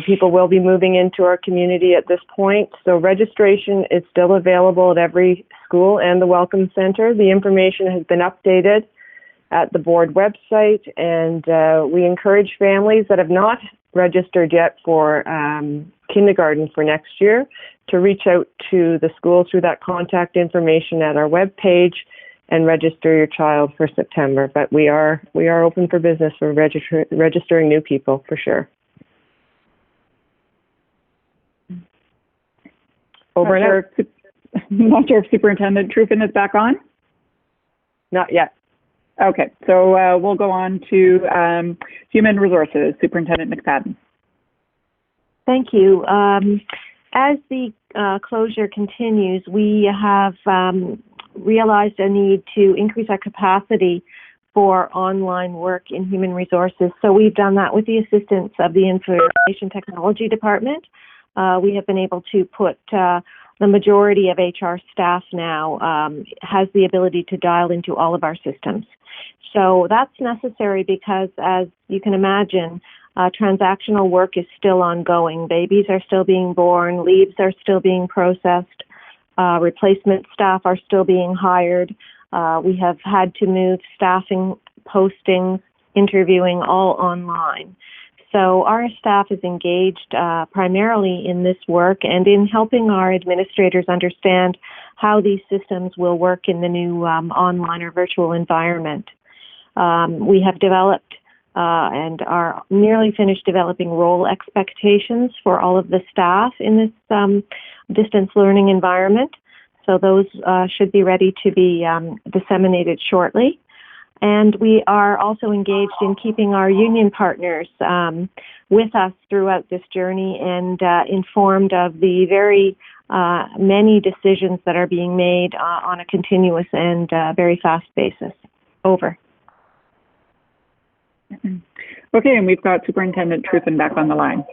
Speaker 12: people will be moving into our community at this point. So registration is still available at every school and the Welcome Center. The information has been updated at the board website, and we encourage families that have not registered yet for kindergarten for next year, to reach out to the school through that contact information at our webpage and register your child for September. But we are open for business for registering new people for sure. Over and out.
Speaker 6: Not sure if Superintendent Trufin is back on.
Speaker 12: Not yet.
Speaker 6: Okay, so we'll go on to Human Resources, Superintendent McFadden.
Speaker 13: Thank you. As the closure continues, we have realized a need to increase our capacity for online work in Human Resources. So we've done that with the assistance of the Information Technology Department. We have been able to put the majority of HR staff now has the ability to dial into all of our systems. So that's necessary because, as you can imagine, transactional work is still ongoing. Babies are still being born, leaves are still being processed, replacement staff are still being hired. We have had to move staffing, postings, interviewing all online. So our staff is engaged primarily in this work and in helping our administrators understand how these systems will work in the new online or virtual environment. We have developed and are nearly finished developing role expectations for all of the staff in this distance learning environment. So those should be ready to be disseminated shortly. And we are also engaged in keeping our union partners with us throughout this journey and informed of the very many decisions that are being made on a continuous and very fast basis. Over.
Speaker 6: Okay, and we've got Superintendent Trufin back on the line.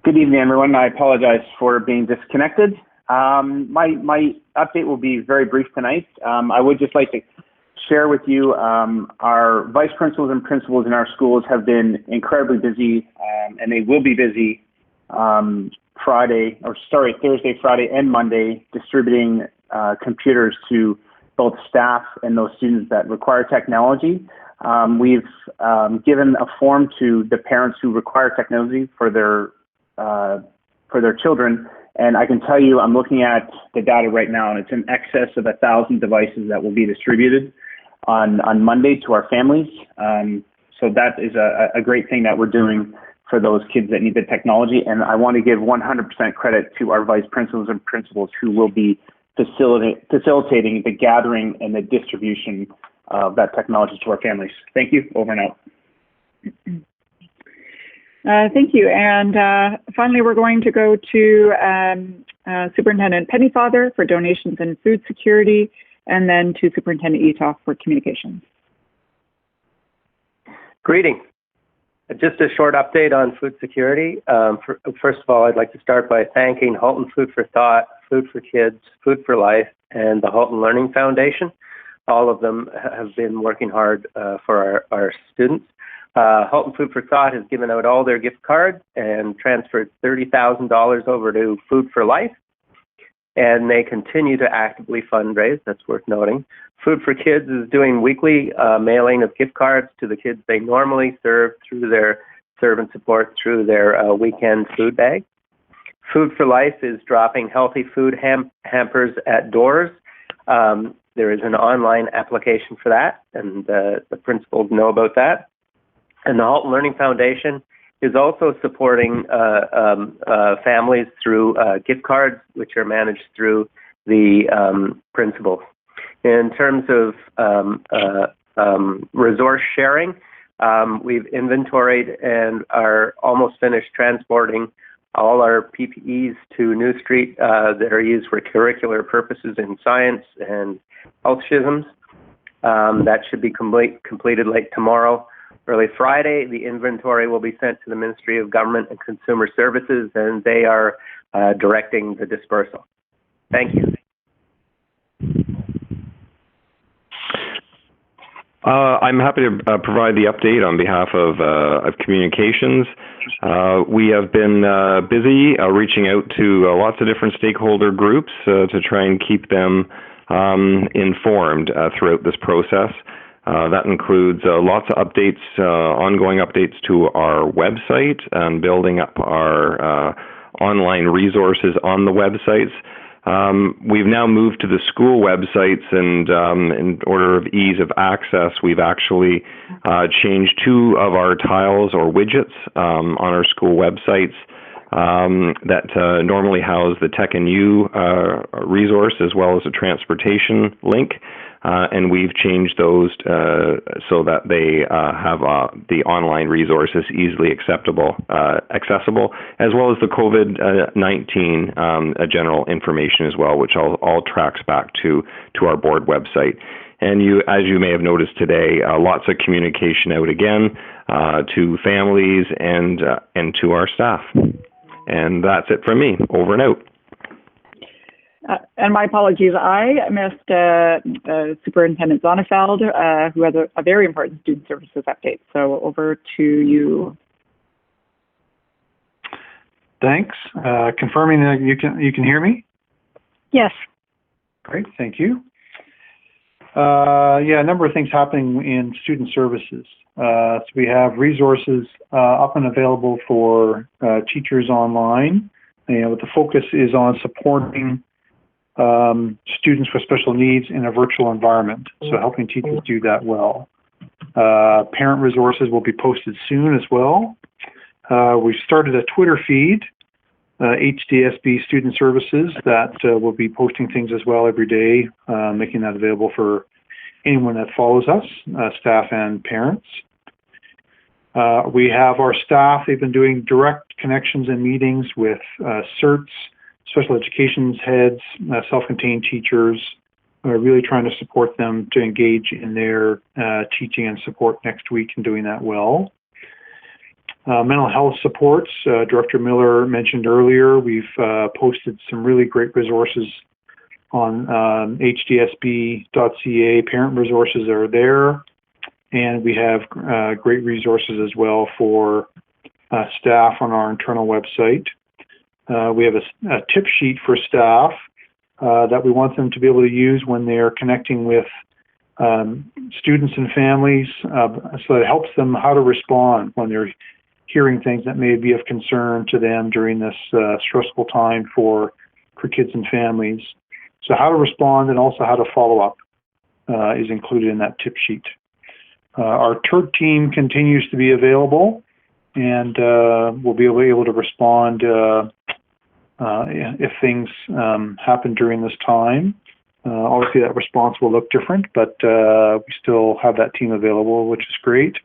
Speaker 14: Good evening, everyone. I apologize for being disconnected. My update will be very brief tonight. I would just like to share with you our vice principals and principals in our schools have been incredibly busy, and they will be busy Thursday, Friday, and Monday, distributing computers to both staff and those students that require technology. We've given a form to the parents who require technology for their children, and I can tell you, I'm looking at the data right now, and it's in excess of 1,000 devices that will be distributed on Monday to our families. So that is a great thing that we're doing for those kids that need the technology, and I want to give 100% credit to our vice principals and principals who will be facilitating the gathering and the distribution of that technology to our families. Thank you. Over and out.
Speaker 6: Thank you. And finally, we're going to go to Superintendent Pennyfather for donations and food security, and then to Superintendent Etoff for communications.
Speaker 15: Greetings. Just a short update on food security. First of all, I'd like to start by thanking Halton Food for Thought, Food for Kids, Food for Life, and the Halton Learning Foundation. All of them have been working hard for our students. Halton Food for Thought has given out all their gift cards and transferred $30,000 over to Food for Life, and they continue to actively fundraise. That's worth noting. Food for Kids is doing weekly mailing of gift cards to the kids they normally serve through their servant support through their weekend food bag. Food for Life is dropping healthy food hampers at doors. There is an online application for that, and the principals know about that. And the Halton Learning Foundation is also supporting families through gift cards, which are managed through the principals. In terms of resource sharing, we've inventoried and are almost finished transporting all our PPEs to New Street that are used for curricular purposes in science and health schisms. That should be completed late tomorrow. Early Friday, the inventory will be sent to the Ministry of Government and Consumer Services, and they are directing the dispersal. Thank you.
Speaker 16: I'm happy to provide the update on behalf of communications. We have been busy reaching out to lots of different stakeholder groups to try and keep them informed throughout this process. That includes lots of updates, ongoing updates to our website and building up our online resources on the websites. We've now moved to the school websites, and in order of ease of access, we've actually changed 2 of our tiles or widgets on our school websites that normally house the Tech and U resource as well as a transportation link. And we've changed those so that they have the online resources easily accessible, as well as the COVID-19 general information as well, which all tracks back to our board website. And as you may have noticed today, lots of communication out again to families and to our staff. And that's it from me. Over and out.
Speaker 6: And my apologies, I missed Superintendent Zonnefeld, who has a very important student services update. So over to you.
Speaker 17: Thanks. Confirming that you can hear me?
Speaker 2: Yes.
Speaker 17: Great, thank you. Yeah, a number of things happening in student services. So we have resources up and available for teachers online. The focus is on supporting students with special needs in a virtual environment, so helping teachers do that well. Parent resources will be posted soon as well. We've started a Twitter feed, HDSB Student Services, that will be posting things as well every day, making that available for anyone that follows us, staff and parents. We have our staff. They've been doing direct connections and meetings with CERTs, special education heads, self-contained teachers. We're really trying to support them to engage in their teaching and support next week and doing that well. Mental health supports, Director Miller mentioned earlier. We've posted some really great resources on hdsb.ca. Parent resources are there. And we have great resources as well for staff on our internal website. We have a tip sheet for staff that we want them to be able to use when they're connecting with students and families, so it helps them how to respond when they're hearing things that may be of concern to them during this stressful time for kids and families. So how to respond and also how to follow up is included in that tip sheet. Our TERT team continues to be available, and we'll be able to respond if things happen during this time. Obviously, that response will look different, but we still have that team available, which is great.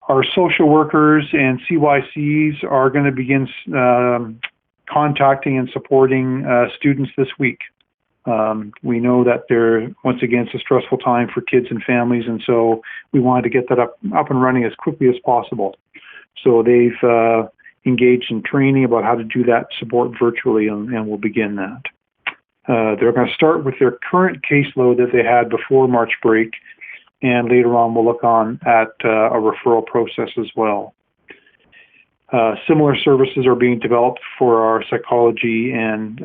Speaker 17: Our social workers and CYCs are going to begin contacting and supporting students this week. We know that once again, it's a stressful time for kids and families, and so we wanted to get that up and running as quickly as possible. So they've engaged in training about how to do that support virtually, and we'll begin that. They're going to start with their current caseload that they had before March break, and later on we'll look at a referral process as well. Similar services are being developed for our psychology and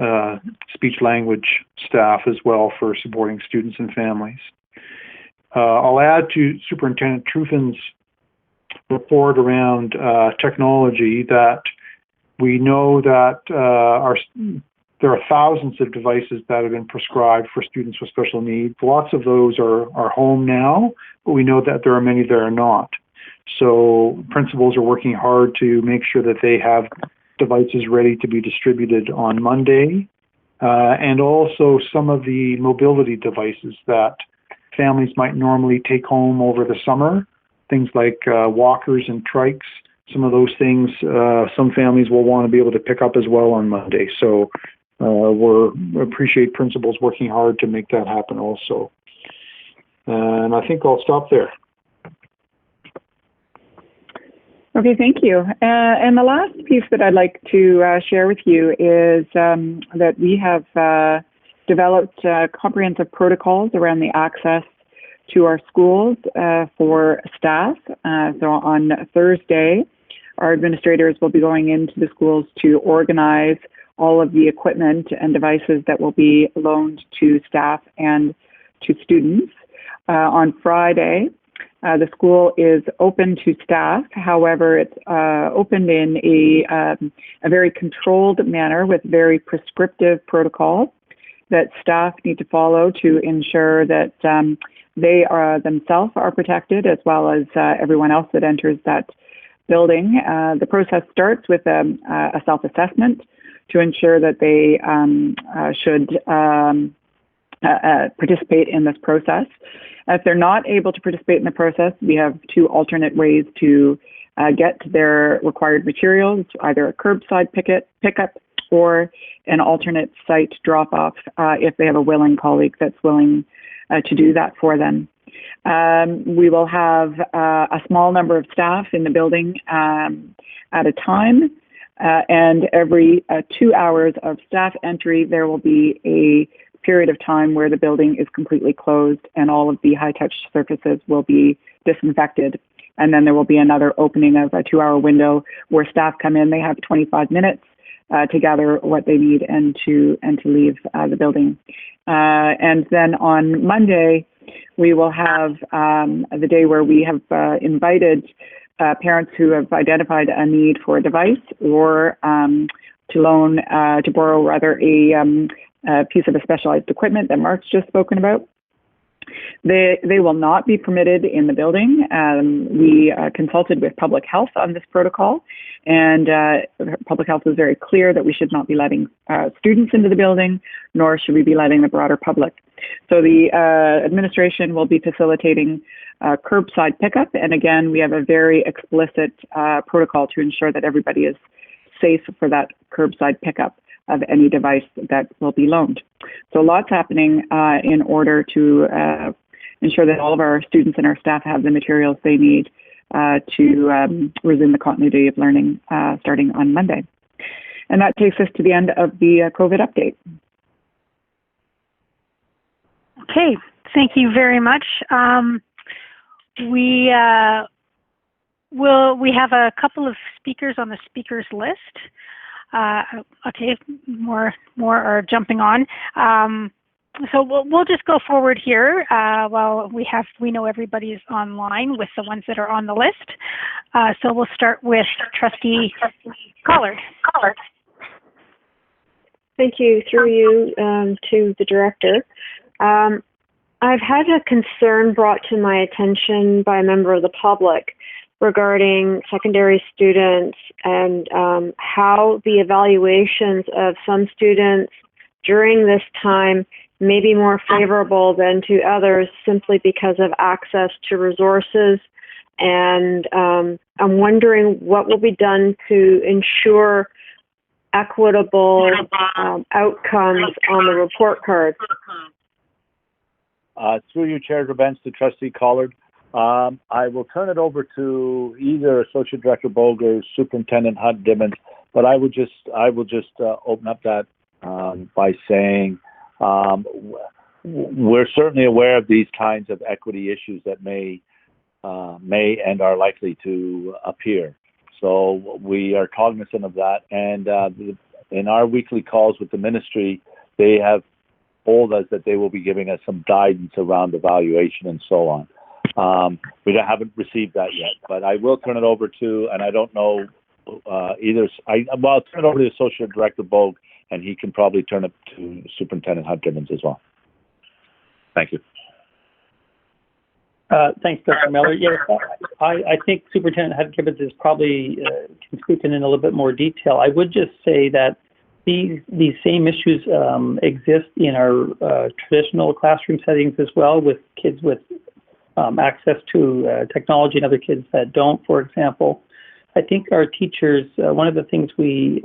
Speaker 17: speech language staff as well for supporting students and families. I'll add to Superintendent Truffin's report around technology that we know that there are thousands of devices that have been prescribed for students with special needs. Lots of those are home now, but we know that there are many that are not. So principals are working hard to make sure that they have devices ready to be distributed on Monday. And also some of the mobility devices that families might normally take home over the summer, things like walkers and trikes. Some of those things, some families will want to be able to pick up as well on Monday. So we appreciate principals working hard to make that happen also. And I think I'll stop there.
Speaker 6: Okay, thank you. And the last piece that I'd like to share with you is that we have developed comprehensive protocols around the access to our schools for staff. So on Thursday, our administrators will be going into the schools to organize all of the equipment and devices that will be loaned to staff and to students. on Friday. The school is open to staff. However, it's opened in a very controlled manner with very prescriptive protocols that staff need to follow to ensure that they are themselves are protected, as well as everyone else that enters that building. The process starts with a self-assessment to ensure that they should participate in this process. If they're not able to participate in the process, we have two alternate ways to get their required materials, either a curbside pickup or an alternate site drop-off if they have a willing colleague that's willing to do that for them. We will have a small number of staff in the building at a time, and every 2 hours of staff entry, there will be a period of time where the building is completely closed and all of the high-touch surfaces will be disinfected. And then there will be another opening of a 2-hour window where staff come in. They have 25 minutes to gather what they need and to leave the building. And then on Monday, we will have the day where we have invited parents who have identified a need for a device or to borrow a piece of a specialized equipment that Mark's just spoken about. They will not be permitted in the building. We consulted with public health on this protocol, and public health was very clear that we should not be letting students into the building, nor should we be letting the broader public. So the administration will be facilitating curbside pickup, and again, we have a very explicit protocol to ensure that everybody is safe for that curbside pickup of any device that will be loaned. So lots happening in order to ensure that all of our students and our staff have the materials they need to resume the continuity of learning starting on Monday. And that takes us to the end of the COVID update.
Speaker 2: Okay, thank you very much. We have a couple of speakers on the speakers list. Okay, more are jumping on. So we'll just go forward here. While we know everybody's online with the ones that are on the list. So we'll start with Trustee Collard.
Speaker 11: Thank you. Through you to the director. I've had a concern brought to my attention by a member of the public regarding secondary students and how the evaluations of some students during this time may be more favorable than to others simply because of access to resources. And I'm wondering what will be done to ensure equitable outcomes on the report cards.
Speaker 3: Through you, Chair of events, to Trustee Collard. I will turn it over to either Associate Director Bogue or Superintendent Hunt-Gibbons, but I will just open up that by saying we're certainly aware of these kinds of equity issues that may and are likely to appear. So we are cognizant of that, and in our weekly calls with the ministry, they have told us that they will be giving us some guidance around evaluation and so on. We haven't received that yet, but I will turn it over to, and I don't know I'll turn it over to the Associate Director Bogue, and he can probably turn it to Superintendent Hunt-Gibbons as well. Thank you.
Speaker 7: Thanks, Dr. Miller. Yes, I think Superintendent Hunt-Gibbons is probably can speak in a little bit more detail. I would just say that these same issues exist in our traditional classroom settings as well, with kids with access to technology and other kids that don't, for example. I think our teachers, one of the things we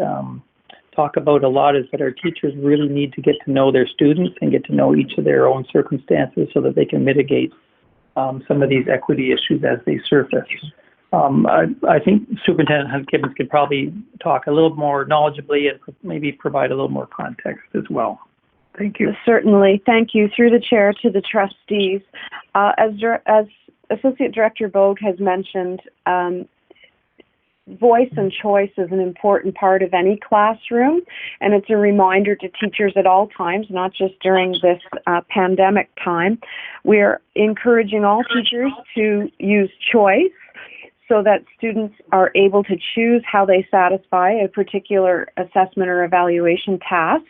Speaker 7: talk about a lot is that our teachers really need to get to know their students and get to know each of their own circumstances so that they can mitigate some of these equity issues as they surface. I think Superintendent Hunt-Gibbons could probably talk a little more knowledgeably and maybe provide a little more context as well. Thank you.
Speaker 9: Certainly. Thank you. Through the chair to the trustees. As Associate Director Bogue has mentioned, voice and choice is an important part of any classroom, and it's a reminder to teachers at all times, not just during this pandemic time. We're encouraging all teachers to use choice so that students are able to choose how they satisfy a particular assessment or evaluation task,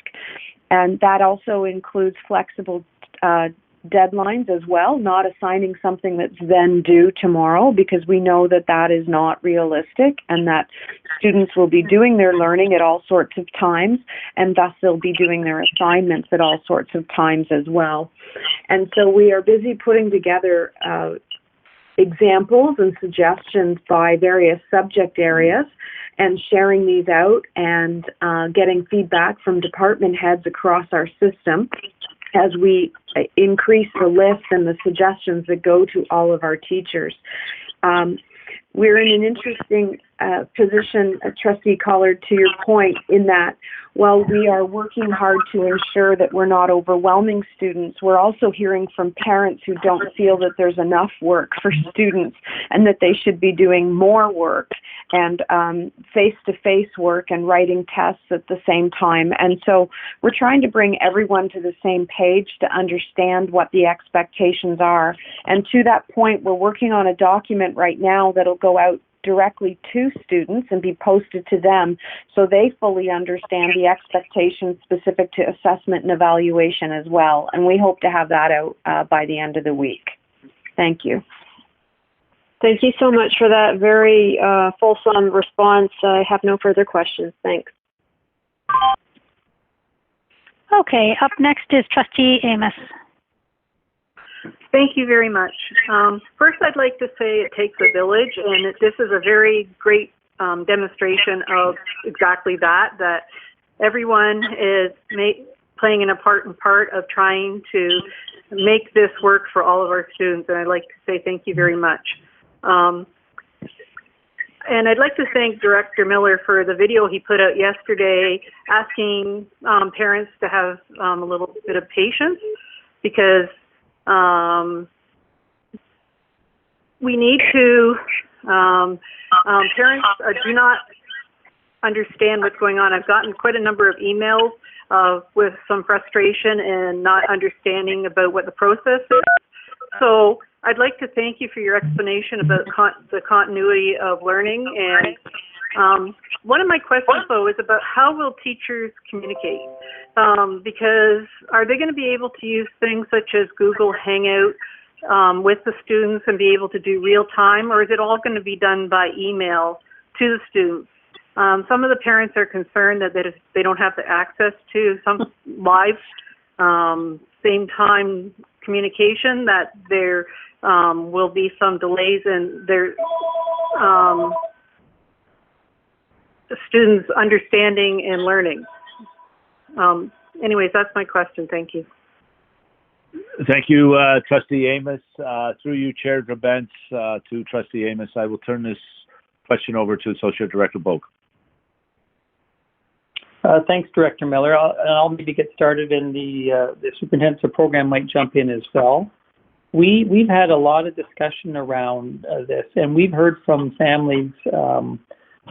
Speaker 9: and that also includes flexible deadlines as well, not assigning something that's then due tomorrow, because we know that that is not realistic and that students will be doing their learning at all sorts of times, and thus they'll be doing their assignments at all sorts of times as well. And so we are busy putting together examples and suggestions by various subject areas and sharing these out and getting feedback from department heads across our system as we increase the list and the suggestions that go to all of our teachers. We're in an interesting position, Trustee Collard, to your point, in that while we are working hard to ensure that we're not overwhelming students, we're also hearing from parents who don't feel that there's enough work for students and that they should be doing more work and face-to-face work and writing tests at the same time. And so we're trying to bring everyone to the same page to understand what the expectations are. And to that point, we're working on a document right now that'll go out directly to students and be posted to them so they fully understand the expectations specific to assessment and evaluation as well. And we hope to have that out by the end of the week. Thank you.
Speaker 13: Thank you so much for that very fulsome response. I have no further questions. Thanks.
Speaker 2: Okay, up next is Trustee Amos.
Speaker 18: Thank you very much. First, I'd like to say it takes a village, and this is a very great demonstration of exactly that everyone is playing an important part of trying to make this work for all of our students, and I'd like to say thank you very much. And I'd like to thank Director Miller for the video he put out yesterday asking parents to have a little bit of patience, because we need to, parents do not understand what's going on. I've gotten quite a number of emails with some frustration and not understanding about what the process is. So I'd like to thank you for your explanation about the continuity of learning. And one of my questions, though, is about how will teachers communicate? Because are they going to be able to use things such as Google Hangout with the students and be able to do real time, or is it all going to be done by email to the students? Some of the parents are concerned that if they don't have the access to some live same time communication, that there will be some delays in their students' understanding and learning. Anyways, that's my question. Thank you.
Speaker 3: Thank you, Trustee Amos. Through you, Chair Drabentz, to Trustee Amos, I will turn this question over to Associate Director Boak.
Speaker 7: Thanks, Director Miller. I'll maybe get started, and the superintendent of program might jump in as well. We've had a lot of discussion around this, and we've heard from families,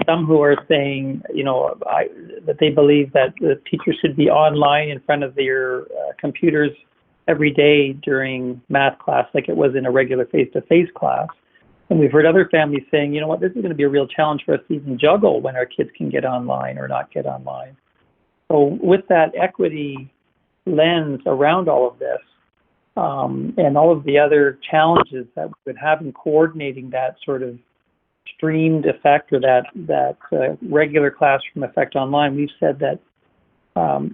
Speaker 7: some who are saying, that they believe that the teachers should be online in front of their computers every day during math class, like it was in a regular face-to-face class. And we've heard other families saying, you know what, this is going to be a real challenge for us to even juggle when our kids can get online or not get online. So with that equity lens around all of this, and all of the other challenges that we would have in coordinating that sort of streamed effect or that regular classroom effect online, we've said that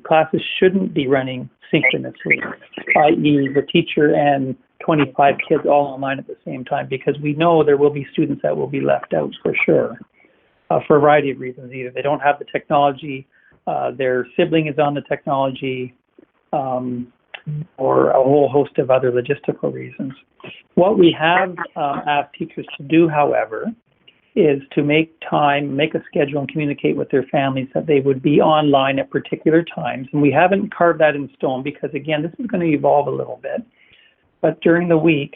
Speaker 7: classes shouldn't be running synchronously, i.e. the teacher and 25 kids all online at the same time, because we know there will be students that will be left out for sure, for a variety of reasons. Either they don't have the technology, their sibling is on the technology, or a whole host of other logistical reasons. What we have asked teachers to do, however, is to make time, make a schedule, and communicate with their families that they would be online at particular times. And we haven't carved that in stone because, again, this is going to evolve a little bit. But during the week,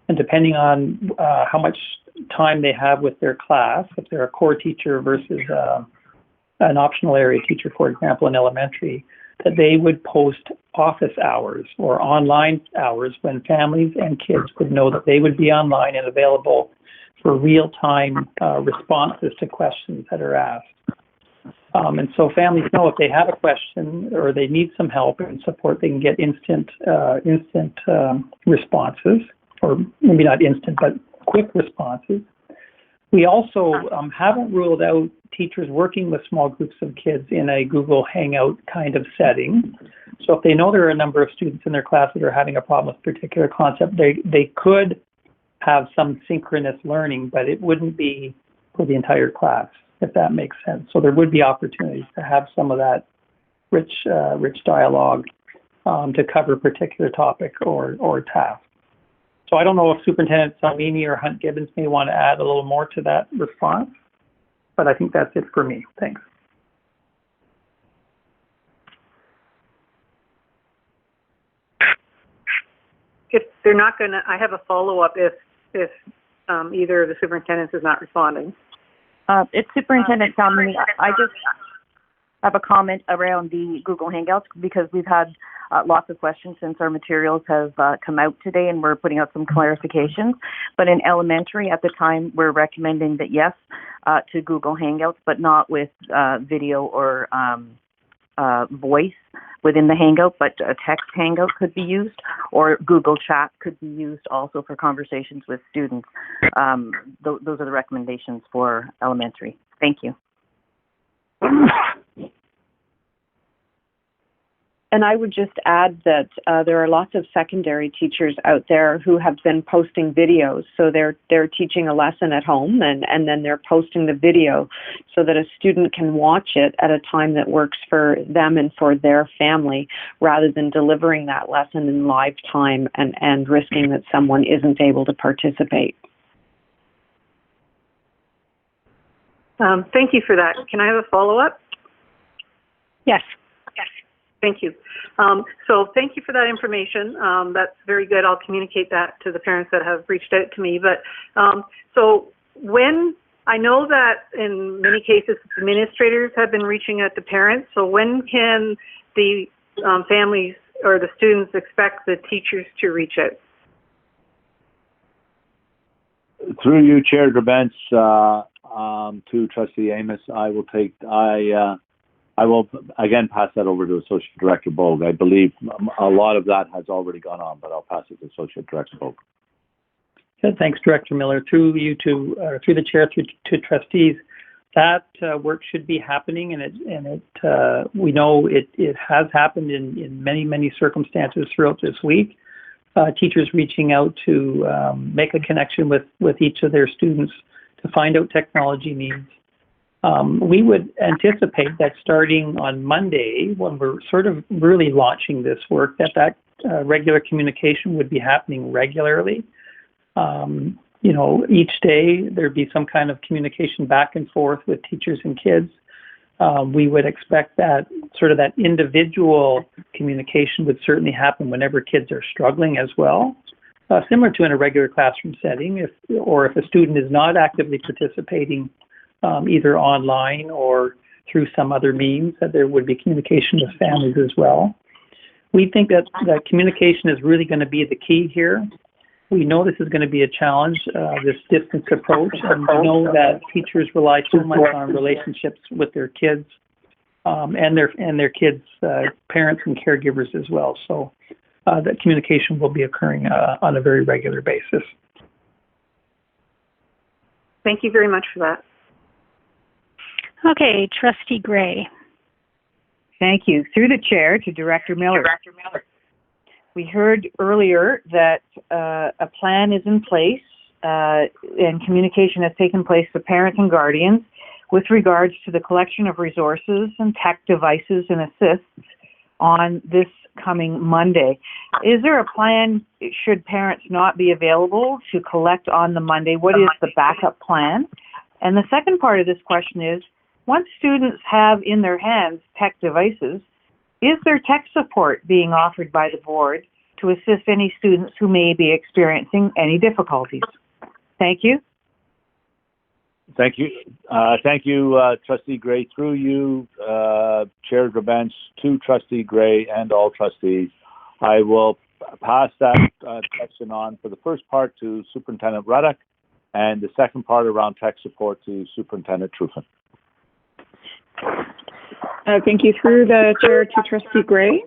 Speaker 7: and depending on how much time they have with their class, if they're a core teacher versus an optional area teacher, for example, in elementary, that they would post office hours or online hours when families and kids would know that they would be online and available for real-time responses to questions that are asked. And so families know if they have a question or they need some help and support, they can get instant responses, or maybe not instant, but quick responses. We also haven't ruled out teachers working with small groups of kids in a Google Hangout kind of setting. So if they know there are a number of students in their class that are having a problem with a particular concept, they could have some synchronous learning, but it wouldn't be for the entire class, if that makes sense. So there would be opportunities to have some of that rich dialogue to cover a particular topic or task. So I don't know if Superintendent Salmini or Hunt Gibbons may want to add a little more to that response, but I think that's it for me. Thanks.
Speaker 18: If they're not going to, I have a follow-up if either of the superintendents is not responding.
Speaker 8: It's Superintendent Salmini. I just have a comment around the Google Hangouts because we've had lots of questions since our materials have come out today, and we're putting out some clarifications. But in elementary, at the time, we're recommending that yes to Google Hangouts, but not with video or voice within the Hangout, but a text Hangout could be used, or Google Chat could be used also for conversations with students. Those are the recommendations for elementary. Thank you.
Speaker 9: And I would just add that there are lots of secondary teachers out there who have been posting videos. So they're teaching a lesson at home and then they're posting the video so that a student can watch it at a time that works for them and for their family, rather than delivering that lesson in live time and risking that someone isn't able to participate.
Speaker 18: Thank you for that. Can I have a follow-up?
Speaker 2: Yes.
Speaker 18: Thank you. So thank you for that information. That's very good. I'll communicate that to the parents that have reached out to me. But so when, I know that in many cases administrators have been reaching out to parents. So when can the families or the students expect the teachers to reach out?
Speaker 3: Through you, Chair Drabentz, to Trustee Amos, I will again pass that over to Associate Director Bogue. I believe a lot of that has already gone on, but I'll pass it to Associate Director Bogue.
Speaker 7: Good. Thanks, Director Miller. Through you to through the chair to trustees, that work should be happening, and we know it has happened in many circumstances throughout this week. Teachers reaching out to make a connection with each of their students to find out technology needs. We would anticipate that starting on Monday, when we're sort of really launching this work, that regular communication would be happening regularly. Each day there'd be some kind of communication back and forth with teachers and kids. We would expect that sort of that individual communication would certainly happen whenever kids are struggling as well. Similar to in a regular classroom setting, if a student is not actively participating either online or through some other means, that there would be communication with families as well. We think that communication is really going to be the key here. We know this is going to be a challenge, this distance approach, and we know that teachers rely so much on relationships with their kids and their kids' parents and caregivers as well. So that communication will be occurring on a very regular basis.
Speaker 18: Thank you very much for that.
Speaker 2: Okay, Trustee Gray.
Speaker 19: Thank you. Through the chair to Director Miller. We heard earlier that a plan is in place and communication has taken place with parents and guardians with regards to the collection of resources and tech devices and assists on this coming Monday. Is there a plan, should parents not be available, to collect on the Monday? What is the backup plan? And the second part of this question is, once students have in their hands tech devices, is there tech support being offered by the board to assist any students who may be experiencing any difficulties? Thank you.
Speaker 3: Thank you. Trustee Gray. Through you, Chair Grabench, to Trustee Gray and all trustees. I will pass that question on for the first part to Superintendent Ruddock and the second part around tech support to Superintendent Truffin.
Speaker 6: Thank you. Through the chair to Trustee Gray.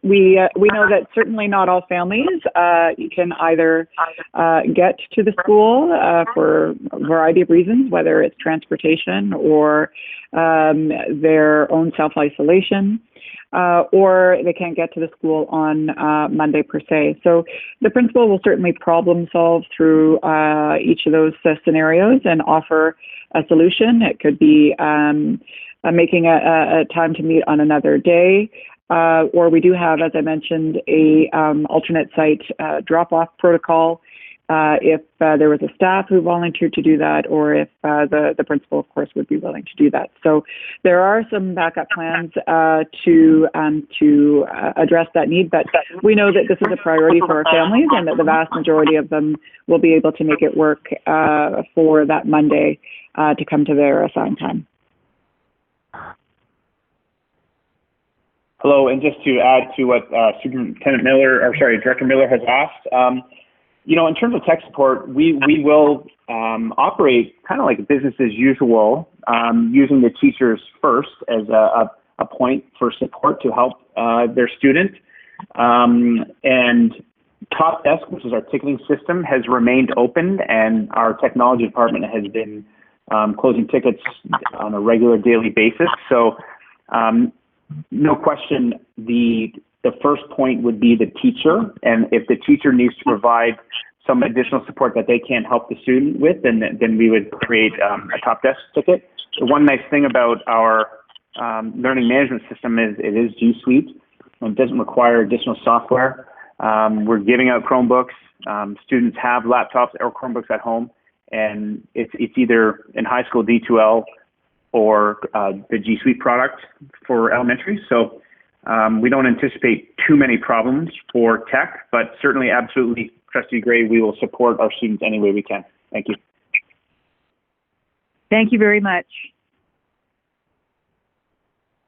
Speaker 6: We know that certainly not all families can either get to the school for a variety of reasons, whether it's transportation or their own self-isolation. Or they can't get to the school on Monday per se. So the principal will certainly problem solve through each of those scenarios and offer a solution. It could be making a time to meet on another day, or we do have, as I mentioned, a alternate site drop-off protocol if there was a staff who volunteered to do that, or if the principal, of course, would be willing to do that. So there are some backup plans to address that need, but we know that this is a priority for our families and that the vast majority of them will be able to make it work for that Monday to come to their assigned time.
Speaker 14: Hello, and just to add to what Director Miller has asked, in terms of tech support, we will operate kind of like business as usual, using the teachers first as a point for support to help their student. And Top Desk, which is our ticketing system, has remained open, and our technology department has been closing tickets on a regular daily basis. So no question, the first point would be the teacher, and if the teacher needs to provide some additional support that they can't help the student with, then we would create a Top Desk ticket. The one nice thing about our learning management system is it is G Suite. It doesn't require additional software. We're giving out Chromebooks. Students have laptops or Chromebooks at home, and it's either in high school D2L or the G Suite product for elementary. So we don't anticipate too many problems for tech, but certainly, absolutely, Trustee Gray, we will support our students any way we can. Thank you.
Speaker 19: Thank you very much.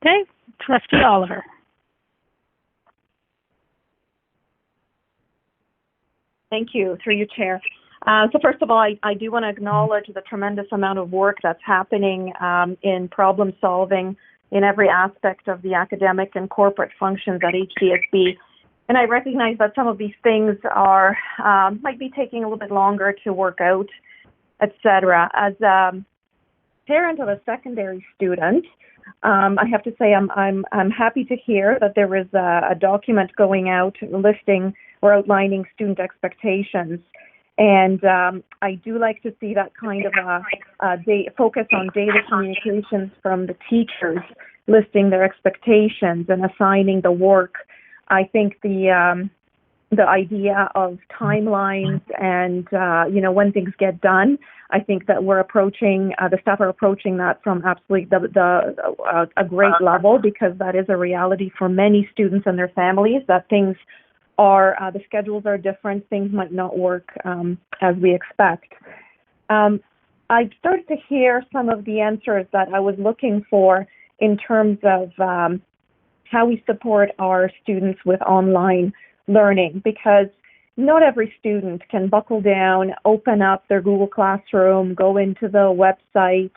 Speaker 2: Okay, Trustee Oliver.
Speaker 20: Thank you, through you, Chair. So first of all, I do want to acknowledge the tremendous amount of work that's happening in problem solving in every aspect of the academic and corporate functions at HDSB. And I recognize that some of these things are might be taking a little bit longer to work out, etc. As a parent of a secondary student, I have to say I'm happy to hear that there is a document going out listing or outlining student expectations. And I do like to see that kind of a focus on data communications from the teachers, listing their expectations and assigning the work. I think the idea of timelines and when things get done, I think that we're approaching the staff are approaching that from absolutely a great level, because that is a reality for many students and their families, that things are the schedules are different, things might not work as we expect. I started to hear some of the answers that I was looking for in terms of how we support our students with online learning, because not every student can buckle down, open up their Google Classroom, go into the website,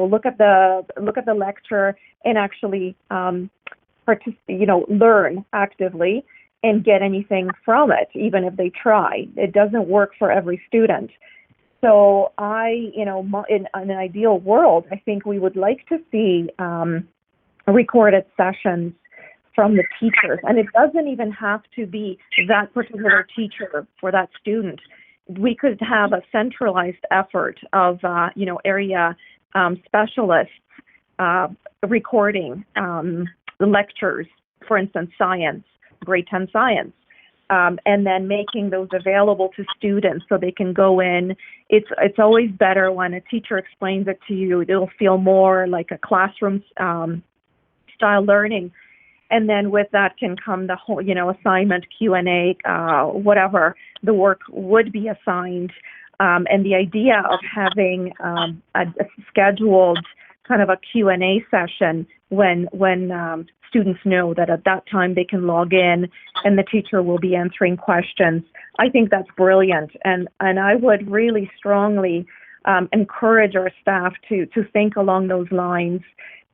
Speaker 20: look at the lecture and actually learn actively and get anything from it, even if they try. It doesn't work for every student. So in an ideal world, I think we would like to see recorded sessions from the teachers. And it doesn't even have to be that particular teacher for that student. We could have a centralized effort of, area specialists recording the lectures, for instance, science, grade 10 science, and then making those available to students so they can go in. It's always better when a teacher explains it to you. It'll feel more like a classroom style learning. And then with that can come the whole, assignment, Q&A, whatever the work would be assigned. and the idea of having a scheduled kind of a Q&A session when students know that at that time they can log in and the teacher will be answering questions. I think that's brilliant, and I would really strongly encourage our staff to think along those lines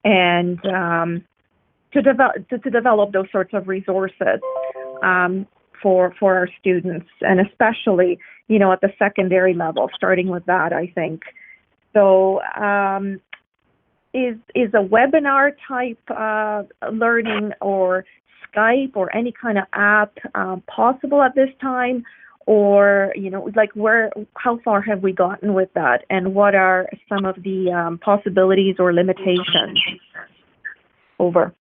Speaker 20: and to develop those sorts of resources for our students, and especially, you know, at the secondary level, starting with that, I think. So is a webinar type learning or Skype or any kind of app possible at this time? Or, you know, like how far have we gotten with that? And what are some of the possibilities or limitations? Over.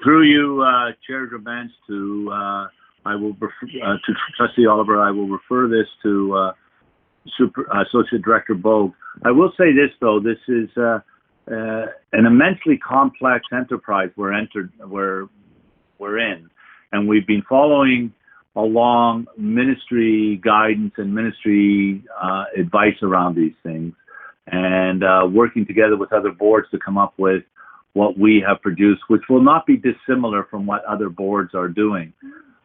Speaker 3: Through you, Chair Grabans, I will refer to Trustee Oliver. I will refer this to Associate Director Bogue. I will say this though: this is an immensely complex enterprise we're in, and we've been following along ministry guidance and ministry advice around these things, and working together with other boards to come up with what we have produced, which will not be dissimilar from what other boards are doing.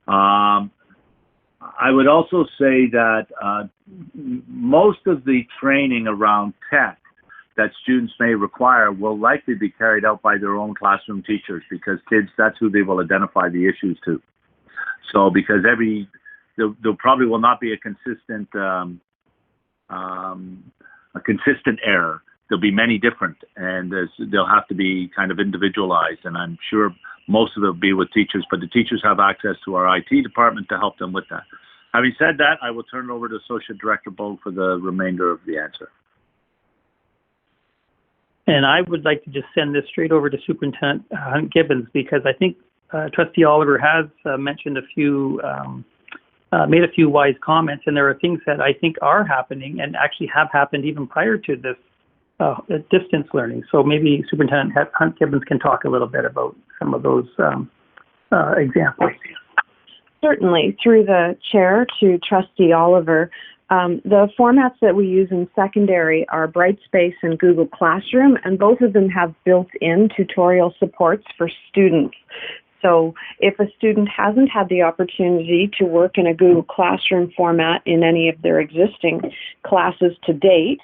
Speaker 3: I would also say that most of the training around tech that students may require will likely be carried out by their own classroom teachers, because kids, that's who they will identify the issues to. So because there probably will not be a consistent error. There'll be many different, and they'll have to be kind of individualized, and I'm sure most of it will be with teachers, but the teachers have access to our IT department to help them with that. Having said that, I will turn it over to Associate Director Bogue for the remainder of the answer.
Speaker 7: And I would like to just send this straight over to Superintendent Gibbons, because I think Trustee Oliver has mentioned made a few wise comments, and there are things that I think are happening and actually have happened even prior to this distance learning. So maybe Superintendent Gibbons can talk a little bit about some of those examples.
Speaker 9: Certainly. Through the chair to Trustee Oliver, the formats that we use in secondary are Brightspace and Google Classroom, and both of them have built-in tutorial supports for students. So if a student hasn't had the opportunity to work in a Google Classroom format in any of their existing classes to date,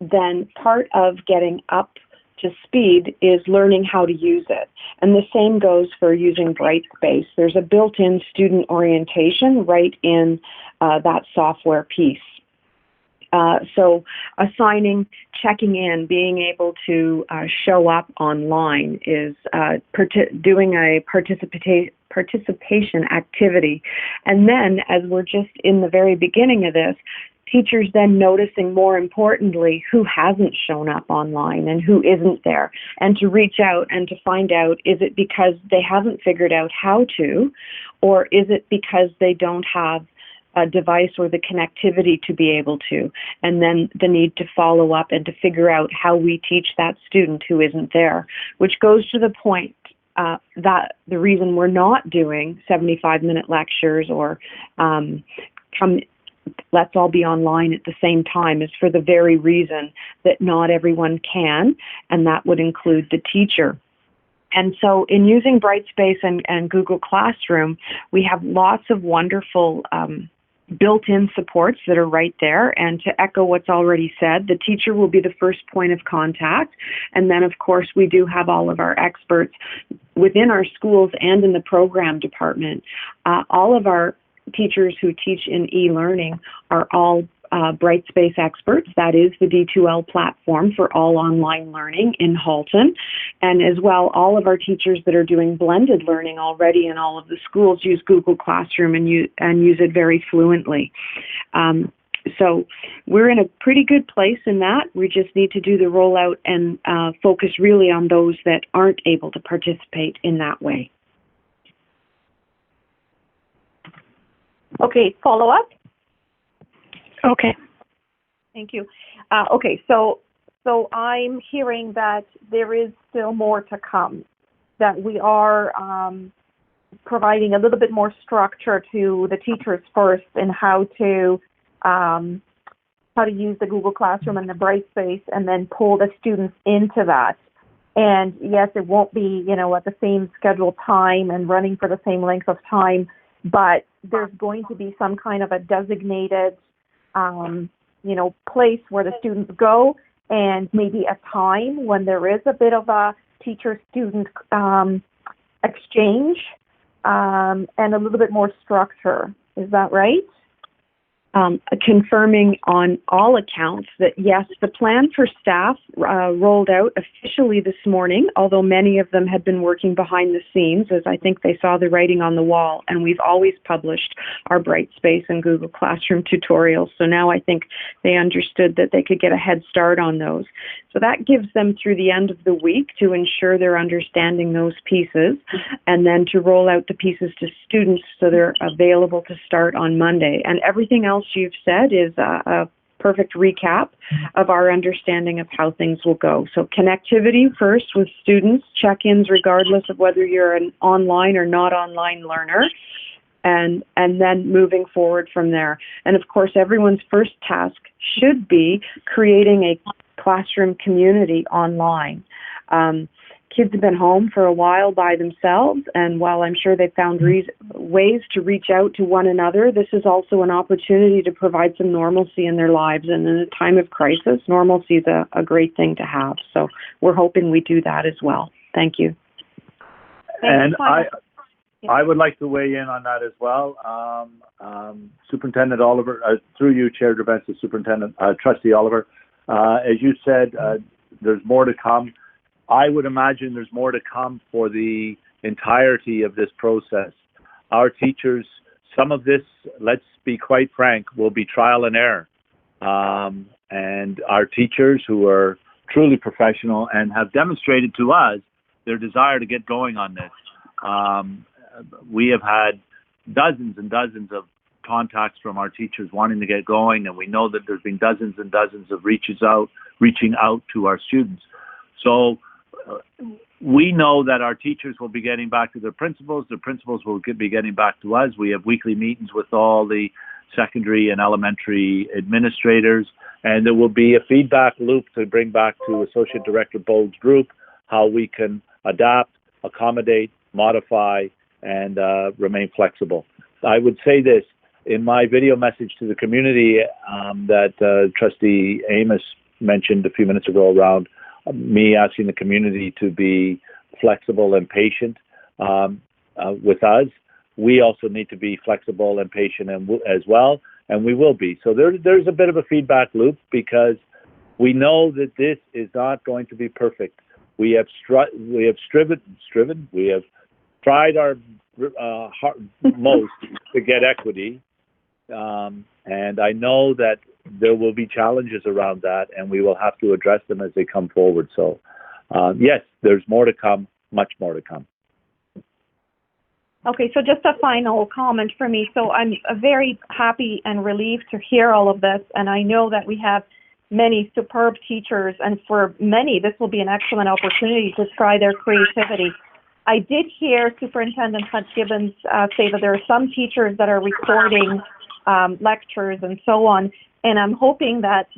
Speaker 9: then part of getting up to speed is learning how to use it. And the same goes for using Brightspace. There's a built-in student orientation right in that software piece. So assigning, checking in, being able to show up online is doing a participation activity. And then, as we're just in the very beginning of this, teachers then noticing, more importantly, who hasn't shown up online and who isn't there, and to reach out and to find out, is it because they haven't figured out how to, or is it because they don't have a device or the connectivity to be able to, and then the need to follow up and to figure out how we teach that student who isn't there, which goes to the point that the reason we're not doing 75-minute lectures or let's all be online at the same time is for the very reason that not everyone can, and that would include the teacher. And so in using Brightspace and Google Classroom, we have lots of wonderful built-in supports that are right there. And to echo what's already said, the teacher will be the first point of contact. And then, of course, we do have all of our experts within our schools and in the program department. All of our teachers who teach in e-learning are all Brightspace experts. That is the D2L platform for all online learning in Halton. And as well, all of our teachers that are doing blended learning already in all of the schools use Google Classroom and use it very fluently. So we're in a pretty good place in that. We just need to do the rollout and focus really on those that aren't able to participate in that way.
Speaker 20: Okay, follow up?
Speaker 2: Okay.
Speaker 20: Thank you. Okay, so I'm hearing that there is still more to come, that we are providing a little bit more structure to the teachers first in how to how to use the Google Classroom and the Brightspace, and then pull the students into that. And yes, it won't be, at the same scheduled time and running for the same length of time, but there's going to be some kind of a designated, place where the students go, and maybe a time when there is a bit of a teacher-student exchange, and a little bit more structure. Is that right?
Speaker 9: Confirming on all accounts that yes, the plan for staff rolled out officially this morning, although many of them had been working behind the scenes, as I think they saw the writing on the wall, and we've always published our Brightspace and Google Classroom tutorials. So now I think they understood that they could get a head start on those. So that gives them through the end of the week to ensure they're understanding those pieces, and then to roll out the pieces to students so they're available to start on Monday. And everything else you've said is a perfect recap of our understanding of how things will go. So connectivity first with students, check-ins regardless of whether you're an online or not online learner, and then moving forward from there. And of course, everyone's first task should be creating a classroom community online. Kids have been home for a while by themselves, and while I'm sure they've found ways to reach out to one another, this is also an opportunity to provide some normalcy in their lives. And in a time of crisis, normalcy is a great thing to have. So we're hoping we do that as well. Thank you.
Speaker 3: And I would like to weigh in on that as well. Superintendent Oliver, through you, Chair Gerbents, Superintendent, Trustee Oliver, as you said, there's more to come. I would imagine there's more to come for the entirety of this process. Our teachers, some of this, let's be quite frank, will be trial and error. And our teachers who are truly professional and have demonstrated to us their desire to get going on this. We have had dozens and dozens of contacts from our teachers wanting to get going, and we know that there's been dozens and dozens of reaching out to our students. So we know that our teachers will be getting back to their principals will be getting back to us. We have weekly meetings with all the secondary and elementary administrators, and there will be a feedback loop to bring back to Associate Director Bold's group, how we can adapt, accommodate, modify, and remain flexible. I would say this, in my video message to the community that Trustee Amos mentioned a few minutes ago around me asking the community to be flexible and patient with us, we also need to be flexible and patient as well, and we will be. So there's a bit of a feedback loop, because we know that this is not going to be perfect. We have tried our most to get equity, and I know that there will be challenges around that, and we will have to address them as they come forward. So, yes, there's more to come, much more to come.
Speaker 20: Okay, so just a final comment for me. So I'm very happy and relieved to hear all of this, and I know that we have many superb teachers, and for many, this will be an excellent opportunity to try their creativity. I did hear Superintendent Fitzgibbons say that there are some teachers that are recording lectures and so on, and I'm hoping that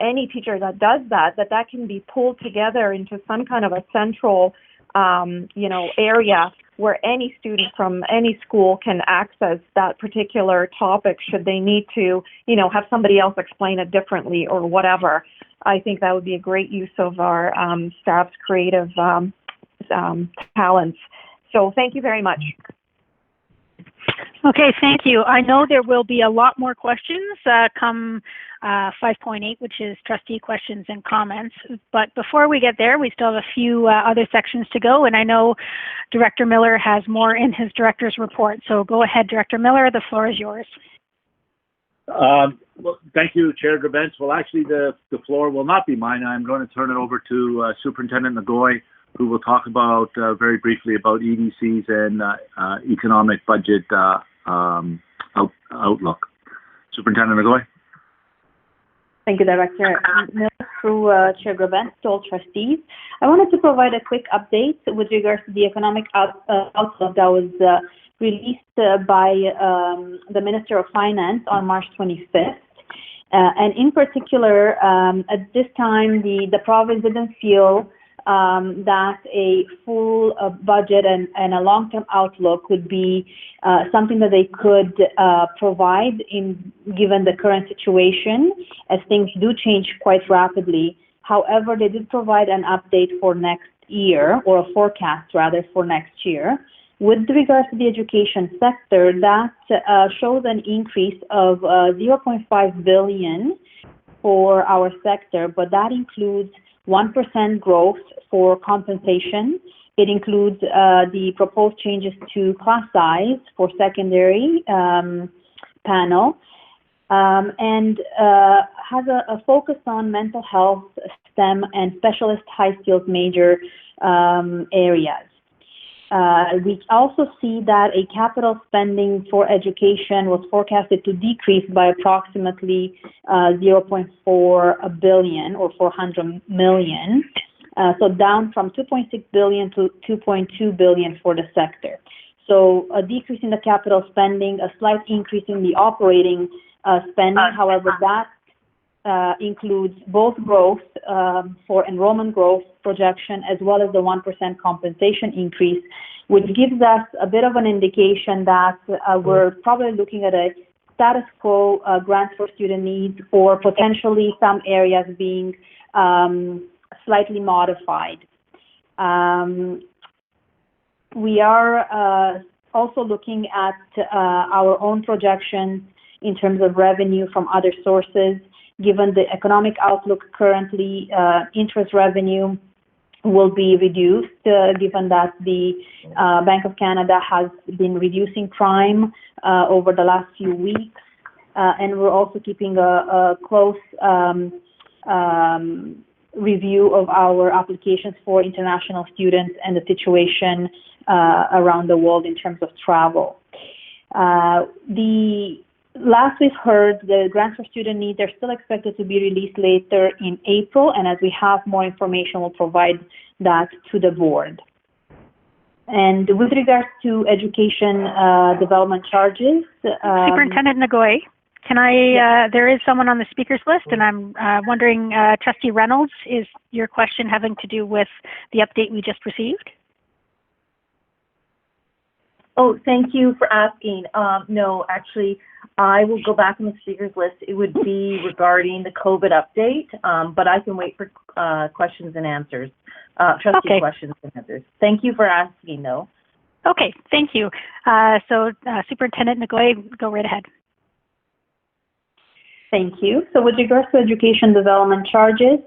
Speaker 20: any teacher that does that can be pulled together into some kind of a central, area where any student from any school can access that particular topic should they need to, have somebody else explain it differently or whatever. I think that would be a great use of our staff's creative talents. So thank you very much.
Speaker 2: Okay, thank you. I know there will be a lot more questions come 5.8, which is trustee questions and comments. But before we get there, we still have a few other sections to go, and I know Director Miller has more in his director's report. So go ahead, Director Miller, the floor is yours.
Speaker 3: Well, thank you, Chair Gerbents. Well, actually, the floor will not be mine. I'm going to turn it over to Superintendent Nagoy, who will talk about very briefly about EDCs and economic budget outlook. Superintendent Nagoy.
Speaker 11: Thank you, Director Miller. Through Chair Gerbents to all trustees, I wanted to provide a quick update with regards to the economic outlook that was released by the Minister of Finance on March 25th. And in particular, at this time, the province didn't feel that a full budget and a long-term outlook would be something that they could provide given the current situation, as things do change quite rapidly. However, they did provide an update for next year, or a forecast rather for next year. With regards to the education sector, that shows an increase of 0.5 billion for our sector, but that includes 1% growth for compensation. It includes the proposed changes to class size for secondary panel, and has a focus on mental health, STEM, and specialist high skills major areas. We also see that a capital spending for education was forecasted to decrease by approximately 0.4 billion or 400 million, so down from 2.6 billion to 2.2 billion for the sector. So a decrease in the capital spending, a slight increase in the operating spending. However, that includes both growth for enrollment growth projection as well as the 1% compensation increase, which gives us a bit of an indication that we're probably looking at a status quo grants for student needs, or potentially some areas being slightly modified. We are also looking at our own projections in terms of revenue from other sources. Given the economic outlook currently, interest revenue will be reduced, given that the Bank of Canada has been reducing prime over the last few weeks. And we're also keeping a close review of our applications for international students and the situation around the world in terms of travel. Last we've heard, the grants for student needs are still expected to be released later in April, and as we have more information, we'll provide that to the board. And with regards to education development charges,
Speaker 2: Superintendent Ngoy, can I? There is someone on the speakers list, and I'm wondering, Trustee Reynolds, is your question having to do with the update we just received?
Speaker 8: Oh, thank you for asking. No, actually, I will go back on the speakers list. It would be regarding the COVID update, but I can wait for questions and answers, trustee questions and answers. Thank you for asking, though.
Speaker 2: Okay, thank you. So Superintendent Ngoy, go right ahead.
Speaker 11: Thank you. So with regards to education development charges,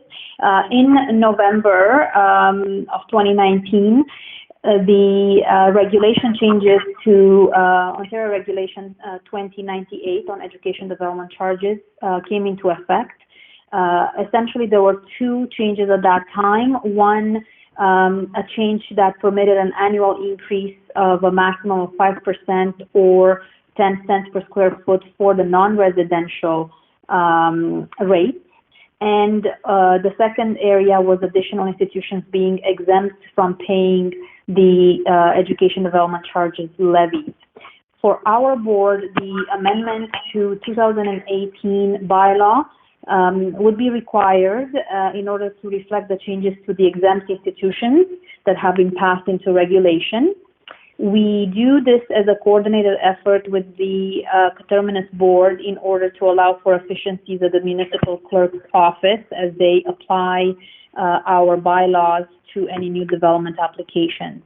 Speaker 11: in November of 2019, the regulation changes to Ontario Regulation 2098 on education development charges came into effect. Essentially, there were two changes at that time. One, a change that permitted an annual increase of a maximum of 5% or 10 cents per square foot for the non-residential rates. And the second area was additional institutions being exempt from paying the education development charges levies. For our board, the amendment to 2018 bylaw would be required in order to reflect the changes to the exempt institutions that have been passed into regulation. We do this as a coordinated effort with the Coterminous Board in order to allow for efficiencies at the Municipal Clerk's office as they apply our bylaws to any new development applications.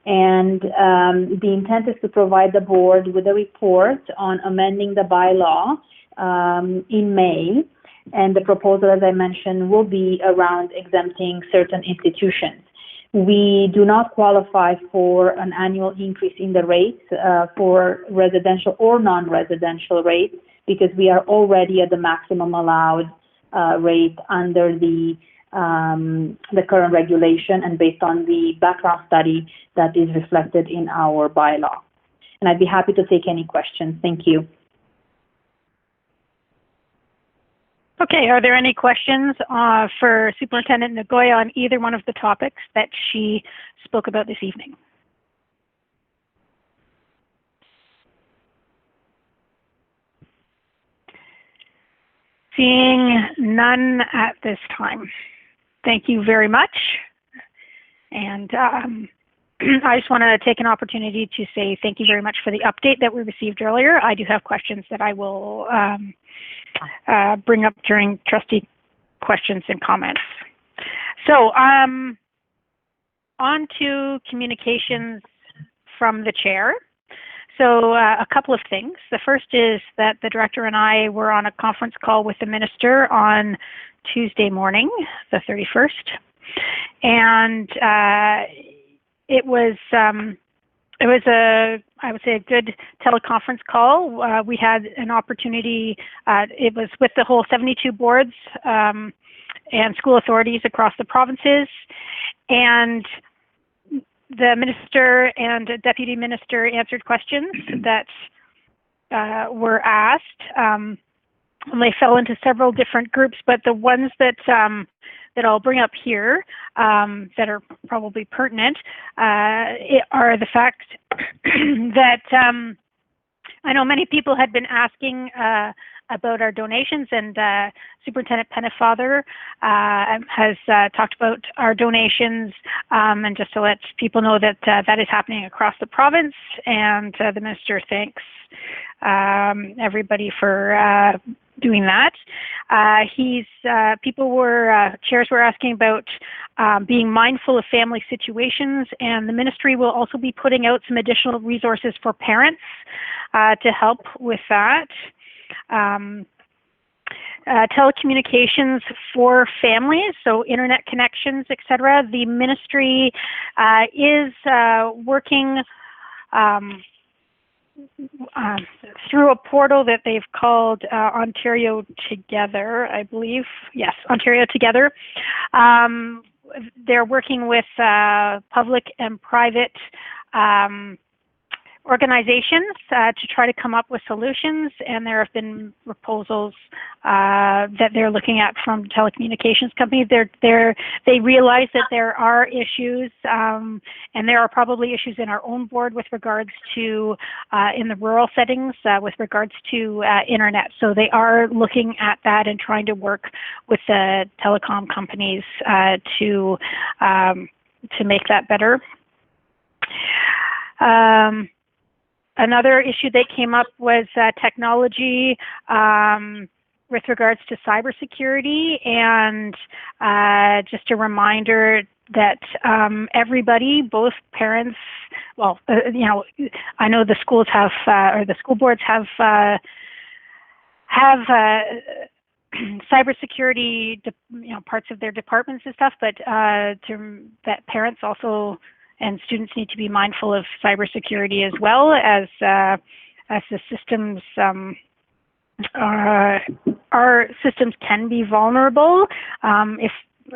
Speaker 11: And the intent is to provide the board with a report on amending the bylaw in May. And the proposal, as I mentioned, will be around exempting certain institutions. We do not qualify for an annual increase in the rates for residential or non-residential rates because we are already at the maximum allowed rate under the current regulation and based on the background study that is reflected in our bylaw. And I'd be happy to take any questions. Thank you.
Speaker 2: Okay, are there any questions for Superintendent Ngoy on either one of the topics that she spoke about this evening? Seeing none at this time. Thank you very much. And I just want to take an opportunity to say thank you very much for the update that we received earlier. I do have questions that I will bring up during trustee questions and comments. So on to communications from the chair. So a couple of things. The first is that the director and I were on a conference call with the minister on Tuesday morning, the 31st. And it was I would say, a good teleconference call. We had an opportunity, it was with the whole 72 boards and school authorities across the provinces. And the minister and deputy minister answered questions that were asked. And they fell into several different groups, but the ones that that I'll bring up here that are probably pertinent are the fact that I know many people had been asking about our donations, and Superintendent Pennefather has talked about our donations, and just to let people know that that is happening across the province, and the minister thanks everybody for doing that. Chairs were asking about being mindful of family situations, and the ministry will also be putting out some additional resources for parents to help with that. Telecommunications for families, so internet connections, etc. The ministry is working through a portal that they've called Ontario Together, I believe. Yes, Ontario Together. They're working with public and private organizations to try to come up with solutions, and there have been proposals that they're looking at from telecommunications companies. They realize that there are issues, and there are probably issues in our own board with regards to in the rural settings with regards to internet. So they are looking at that and trying to work with the telecom companies to make that better. Another issue that came up was technology with regards to cybersecurity, and just a reminder that everybody, both parents, well, I know the schools have, or the school boards have cybersecurity, parts of their departments and stuff, but that parents also and students need to be mindful of cybersecurity as well, as the systems, our systems can be vulnerable if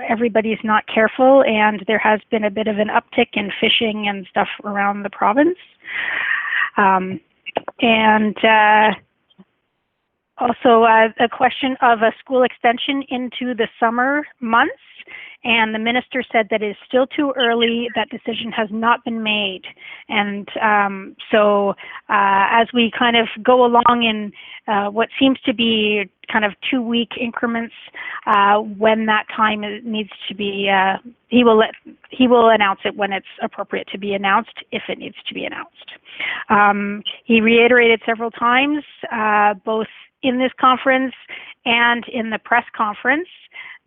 Speaker 2: everybody's not careful, and there has been a bit of an uptick in phishing and stuff around the province. Also a question of a school extension into the summer months. And the minister said that it is still too early, that decision has not been made. And so as we kind of go along in what seems to be kind of 2-week increments, when that time needs to be, he will announce it when it's appropriate to be announced, if it needs to be announced. He reiterated several times, both in this conference and in the press conference,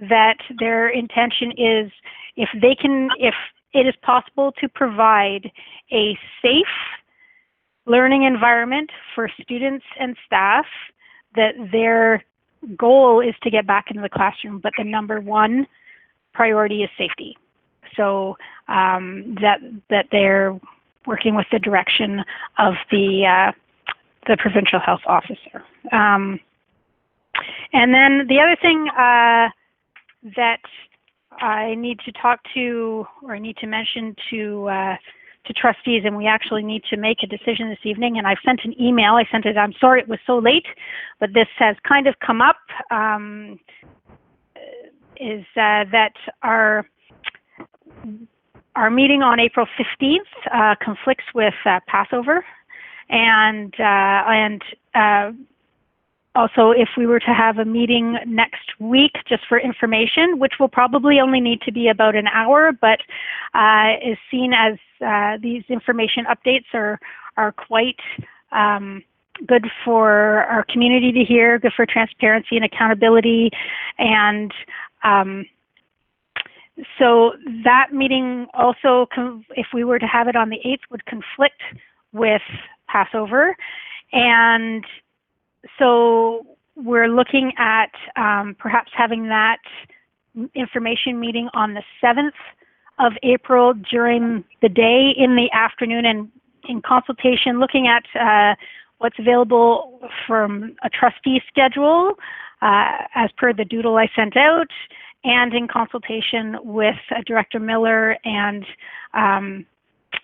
Speaker 2: that their intention is, if it is possible to provide a safe learning environment for students and staff, that their goal is to get back into the classroom, but the number one priority is safety. So that they're working with the direction of the provincial health officer. And then the other thing that I need to talk to, or I need to mention to trustees, and we actually need to make a decision this evening, and I've sent an email. I sent it, I'm sorry it was so late, but this has kind of come up, is that our meeting on April 15th conflicts with Passover, and also, if we were to have a meeting next week, just for information, which will probably only need to be about an hour, but is seen as these information updates are quite good for our community to hear, good for transparency and accountability, and so that meeting also, if we were to have it on the 8th, would conflict with Passover, and so we're looking at perhaps having that information meeting on the 7th of April during the day in the afternoon, and in consultation looking at what's available from a trustee schedule as per the doodle I sent out, and in consultation with Director Miller, and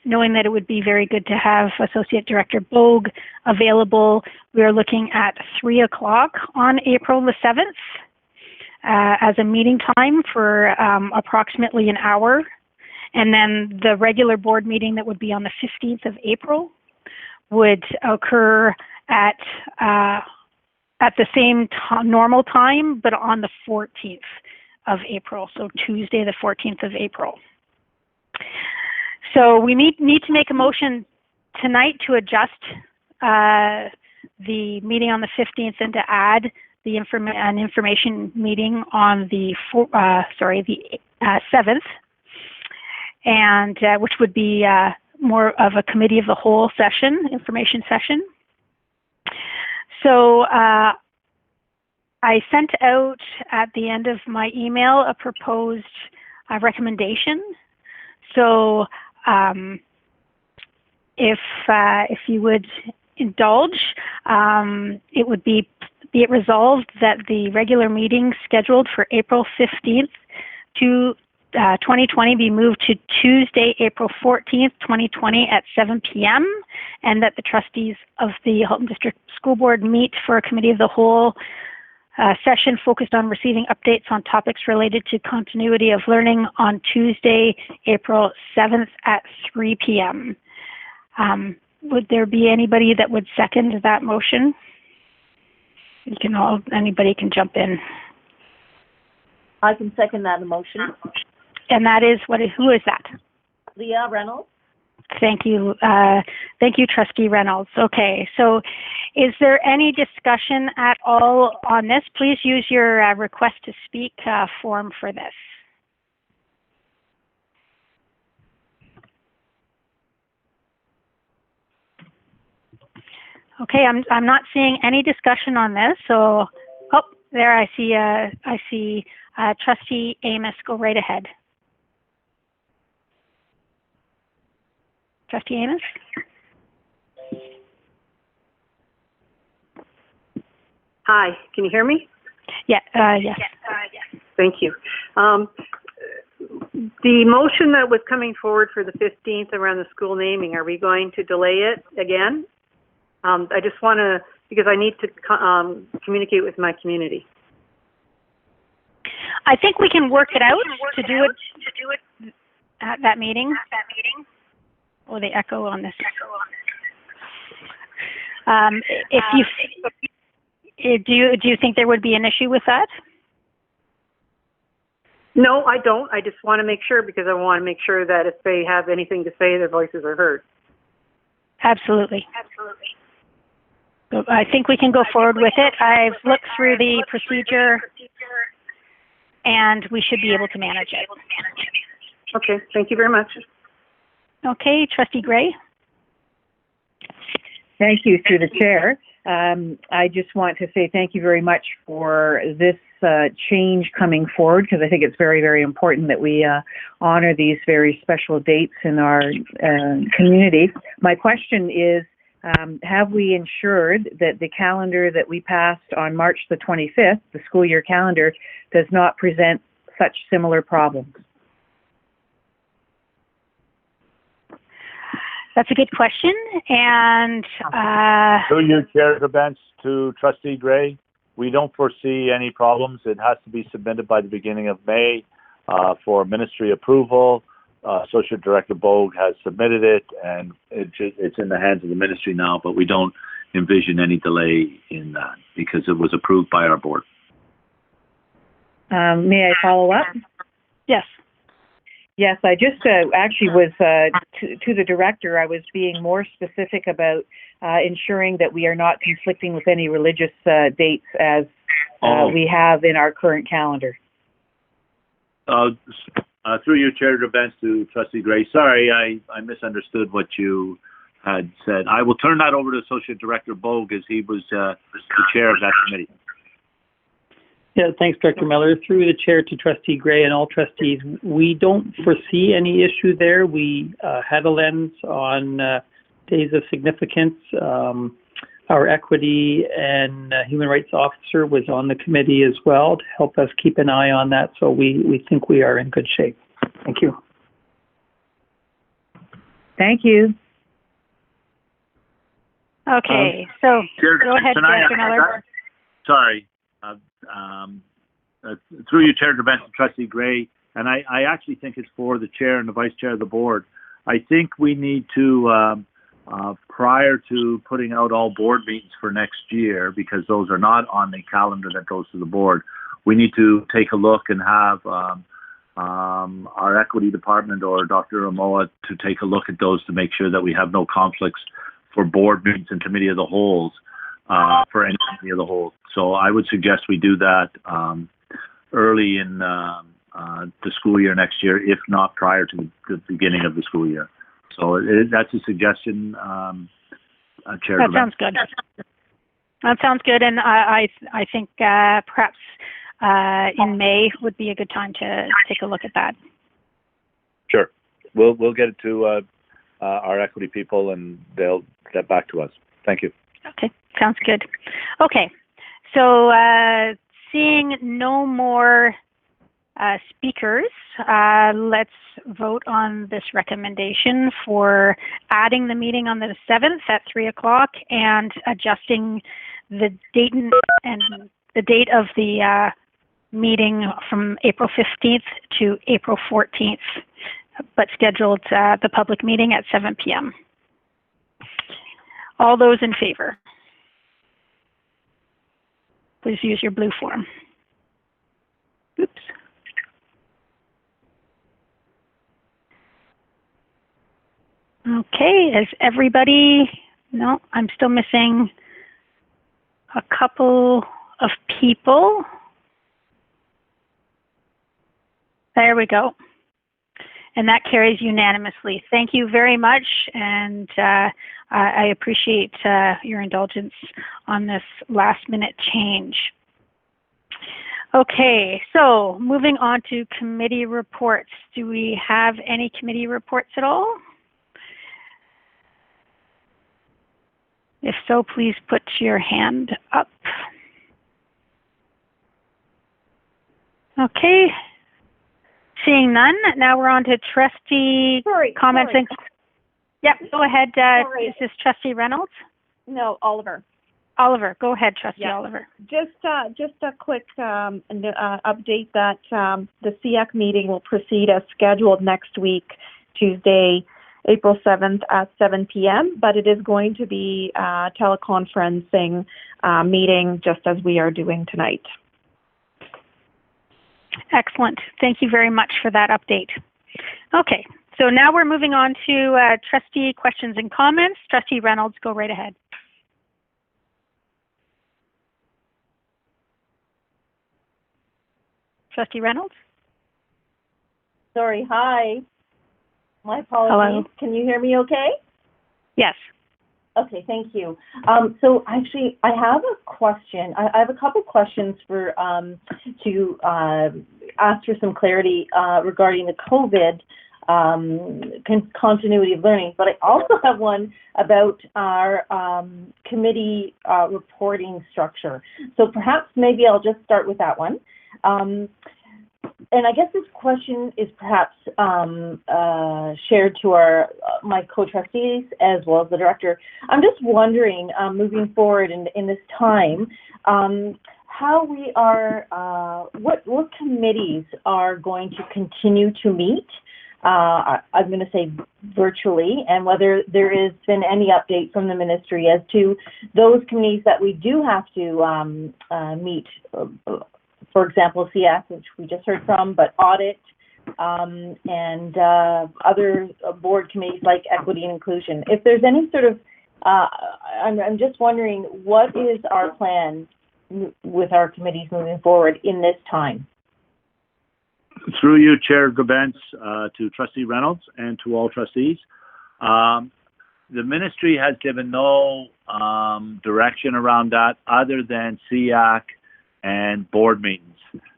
Speaker 2: knowing that it would be very good to have Associate Director Bogue available. We are looking at 3 o'clock on April the 7th as a meeting time for approximately an hour. And then the regular board meeting that would be on the 15th of April would occur at the same normal time, but on the 14th of April, so Tuesday the 14th of April. So we need to make a motion tonight to adjust the meeting on the 15th and to add the an information meeting on the 7th, and which would be more of a committee of the whole session, information session. So I sent out at the end of my email a proposed recommendation. So if you would indulge, it would be it resolved that the regular meeting scheduled for April 15th to 2020 be moved to Tuesday, April 14th, 2020 at 7 p.m. and that the trustees of the Halton District School Board meet for a committee of the whole session focused on receiving updates on topics related to continuity of learning on Tuesday, April 7th at 3 p.m. Would there be anybody that would second that motion? Anybody can jump in.
Speaker 21: I can second that motion.
Speaker 2: And that is, who is that?
Speaker 21: Leah Reynolds.
Speaker 2: Thank you. Thank you, Trustee Reynolds. Okay, so is there any discussion at all on this? Please use your request to speak form for this. Okay, I'm not seeing any discussion on this. So, oh, there I see Trustee Amos. Go right ahead. Trustee Amos?
Speaker 18: Hi, can you hear me?
Speaker 2: Yeah, yes.
Speaker 18: Thank you. The motion that was coming forward for the 15th around the school naming, are we going to delay it again? I just want to, because I need to communicate with my community.
Speaker 2: I think we can work it out to do it at that meeting. Oh, the echo on this. If you do you think there would be an issue with that?
Speaker 18: No, I don't. I just want to make sure, because I want to make sure that if they have anything to say, their voices are heard.
Speaker 2: Absolutely. So I think we can go forward with it. I've looked through the procedure, and we should be able to manage it.
Speaker 18: Okay, thank you very much.
Speaker 2: Okay, Trustee Gray.
Speaker 19: Thank you, through the chair. I just want to say thank you very much for this change coming forward, because I think it's very, very important that we honor these very special dates in our community. My question is, have we ensured that the calendar that we passed on March the 25th, the school year calendar, does not present such similar problems?
Speaker 2: That's a good question. And
Speaker 3: through your chair events to Trustee Gray, we don't foresee any problems. It has to be submitted by the beginning of May for ministry approval. Associate Director Bogue has submitted it, and it's in the hands of the ministry now, but we don't envision any delay in that because it was approved by our board.
Speaker 19: May I follow up?
Speaker 2: Yes.
Speaker 19: Yes, I just actually was, to the director, I was being more specific about ensuring that we are not conflicting with any religious dates as we have in our current calendar.
Speaker 3: Through your chair of events to Trustee Gray, sorry, I misunderstood what you had said. I will turn that over to Associate Director Bogue as he was the chair of that committee.
Speaker 7: Yeah, thanks, Director Miller. Through the chair to Trustee Gray and all trustees, we don't foresee any issue there. We had a lens on days of significance. Our equity and human rights officer was on the committee as well to help us keep an eye on that. So we think we are in good shape. Thank you.
Speaker 19: Thank you.
Speaker 2: Okay, so go ahead, Director Miller.
Speaker 3: Sorry. Through your chair of events, Trustee Gray, and I actually think it's for the chair and the vice chair of the board. I think we need to, prior to putting out all board meetings for next year, because those are not on the calendar that goes to the board, we need to take a look and have our equity department or Dr. Amoa to take a look at those to make sure that we have no conflicts for board meetings and committee of the wholes, for any committee of the whole. So I would suggest we do that early in the school year next year, if not prior to the beginning of the school year. So that's a suggestion, Chair.
Speaker 2: That sounds good. That sounds good, and I think perhaps in May would be a good time to take a look at that.
Speaker 3: Sure, we'll get it to our equity people, and they'll get back to us. Thank you.
Speaker 2: Okay, sounds good. Okay, so seeing no more speakers, let's vote on this recommendation for adding the meeting on the 7th at 3 o'clock and adjusting the date and the date of the meeting from April 15th to April 14th, but scheduled the public meeting at 7 p.m. All those in favor, please use your blue form. Oops. Okay, is everybody, no, I'm still missing a couple of people. There we go. And that carries unanimously. Thank you very much, and I appreciate your indulgence on this last-minute change. Okay, so moving on to committee reports. Do we have any committee reports at all? If so, please put your hand up. Okay. Seeing none, now we're on to trustee comments.
Speaker 21: Sorry.
Speaker 2: Yep, go ahead. Is this Trustee Reynolds?
Speaker 21: No, Oliver.
Speaker 2: Oliver, go ahead, Trustee Oliver.
Speaker 20: Just a quick update that the SEAC meeting will proceed as scheduled next week, Tuesday, April 7th at 7 p.m., but it is going to be a teleconferencing meeting just as we are doing tonight.
Speaker 2: Excellent. Thank you very much for that update. Okay, so now we're moving on to trustee questions and comments. Trustee Reynolds, go right ahead. Trustee Reynolds?
Speaker 21: Sorry, hi. My apologies.
Speaker 2: Hello.
Speaker 21: Can you hear me okay?
Speaker 2: Yes.
Speaker 21: Okay, thank you. So actually, I have a question. I have a couple questions for to ask for some clarity regarding the COVID continuity of learning. But I also have one about our committee reporting structure. So perhaps maybe I'll just start with that one. And I guess this question is perhaps shared to my co-trustees as well as the director. I'm just wondering, moving forward in this time, how we are, what committees are going to continue to meet I'm going to say virtually, and whether there has been any update from the ministry as to those committees that we do have to meet, for example, CF, which we just heard from, but audit, and other board committees like equity and inclusion. If there's any sort of, I'm just wondering, what is our plan with our committees moving forward in this time?
Speaker 3: Through you, Chair Gerbentz, to Trustee Reynolds and to all trustees. The ministry has given no direction around that other than SEAC and board meetings,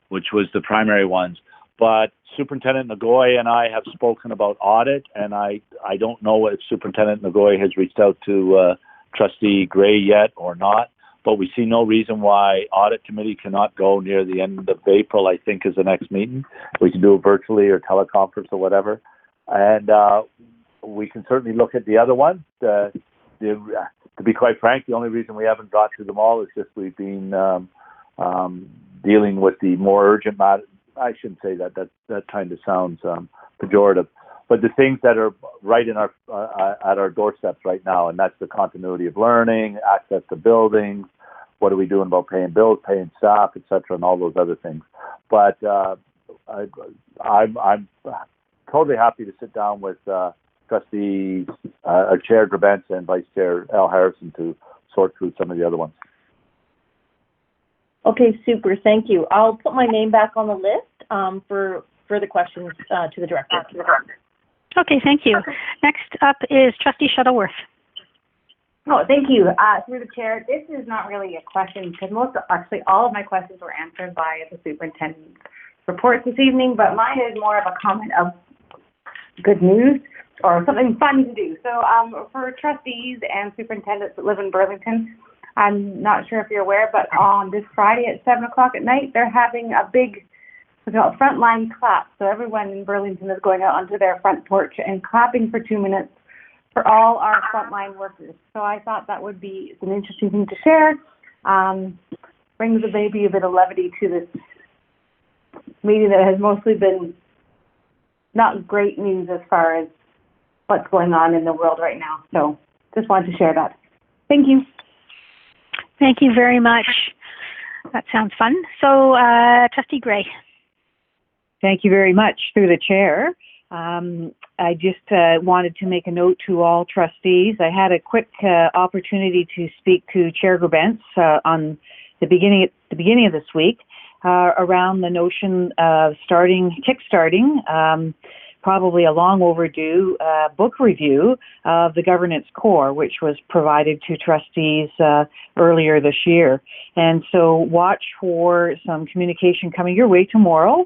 Speaker 3: which was the primary ones. But Superintendent Nagoy and I have spoken about audit, and I don't know if Superintendent Nagoy has reached out to Trustee Gray yet or not. But we see no reason why audit committee cannot go near the end of April, I think, is the next meeting. We can do it virtually or teleconference or whatever. And we can certainly look at the other one. To be quite frank, the only reason we haven't got through them all is just we've been dealing with the more urgent matter. I shouldn't say that. That kind of sounds pejorative. But the things that are right in our at our doorsteps right now, and that's the continuity of learning, access to buildings, what are we doing about paying bills, paying staff, et cetera, and all those other things. But I'm totally happy to sit down with Trustees, Chair Gerbentz and Vice Chair Al Harrison to sort through some of the other ones.
Speaker 21: Okay, super. Thank you. I'll put my name back on the list for further questions to the director.
Speaker 2: Okay, thank you. Next up is Trustee Shuttleworth.
Speaker 4: Oh, thank you. Through the chair, this is not really a question because actually all of my questions were answered by the superintendent's report this evening, but mine is more of a comment of good news or something fun to do. So for trustees and superintendents that live in Burlington, I'm not sure if you're aware, but on this Friday at 7 o'clock at night, they're having a big frontline clap. So everyone in Burlington is going out onto their front porch and clapping for 2 minutes for all our frontline workers. So I thought that would be an interesting thing to share. Brings a maybe a bit of levity to this meeting that has mostly been not great news as far as what's going on in the world right now. So just wanted to share that. Thank you.
Speaker 2: Thank you very much. That sounds fun. So Trustee Gray.
Speaker 19: Thank you very much. Through the chair, I just wanted to make a note to all trustees. I had a quick opportunity to speak to Chair Gerbentz on the beginning of this week around the notion of kickstarting probably a long overdue book review of the governance core, which was provided to trustees earlier this year. And so watch for some communication coming your way tomorrow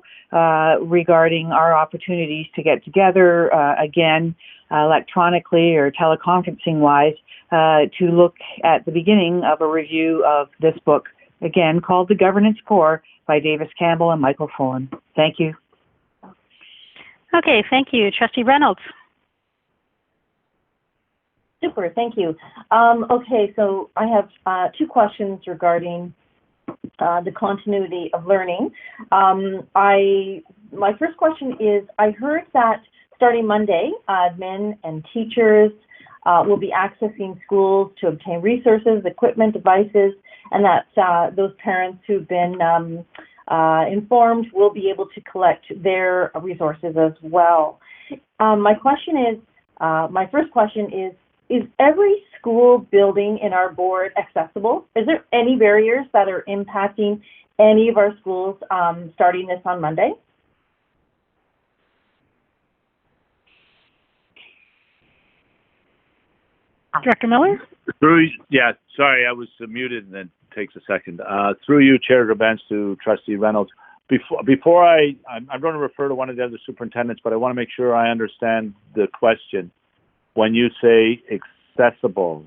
Speaker 19: regarding our opportunities to get together again electronically or teleconferencing wise to look at the beginning of a review of this book, again called The Governance Core by Davis Campbell and Michael Fullen. Thank you.
Speaker 2: Okay, thank you. Trustee Reynolds.
Speaker 21: Super, thank you. Okay, so I have 2 questions regarding the continuity of learning. My first question is, I heard that starting Monday, admin and teachers will be accessing schools to obtain resources, equipment, devices, and that those parents who've been informed will be able to collect their resources as well. My first question is every school building in our board accessible? Is there any barriers that are impacting any of our schools starting this on Monday?
Speaker 2: Director Miller?
Speaker 3: Yeah, sorry, I was muted and then takes a second. Through you, Chair Gerbentz, to Trustee Reynolds. Before I'm going to refer to one of the other superintendents, but I want to make sure I understand the question. When you say accessible,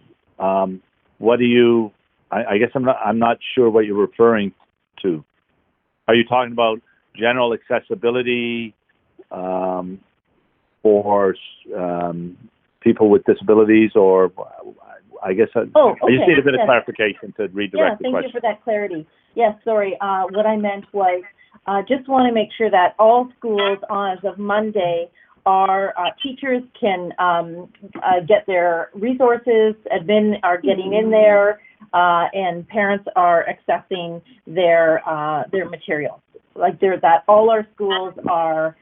Speaker 3: what do you? I guess I'm not sure what you're referring to. Are you talking about general accessibility for people with disabilities, or I guess I just need a bit of clarification to redirect the question.
Speaker 21: Thank you for that clarity. Yes, sorry. What I meant was just want to make sure that all schools as of Monday our teachers can get their resources, admin are getting in there, and parents are accessing their materials. Like that all our schools are,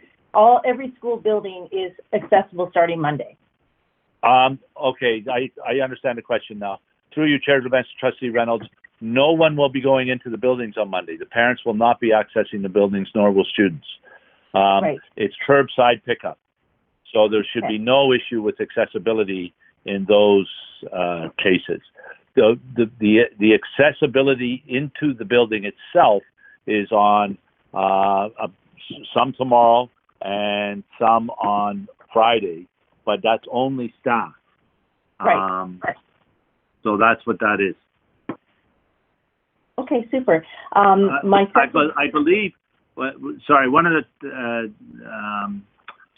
Speaker 21: every school building is accessible starting Monday.
Speaker 3: Okay, I understand the question now. Through you, Chair of Events, Trustee Reynolds, no one will be going into the buildings on Monday. The parents will not be accessing the buildings, nor will students.
Speaker 21: Right.
Speaker 3: It's curbside pickup. So there should be no issue with accessibility in those cases. The accessibility into the building itself is on some tomorrow and some on Friday, but that's only staff.
Speaker 21: Right.
Speaker 3: So that's what that is.
Speaker 21: Okay, super. I
Speaker 3: believe, sorry, one of the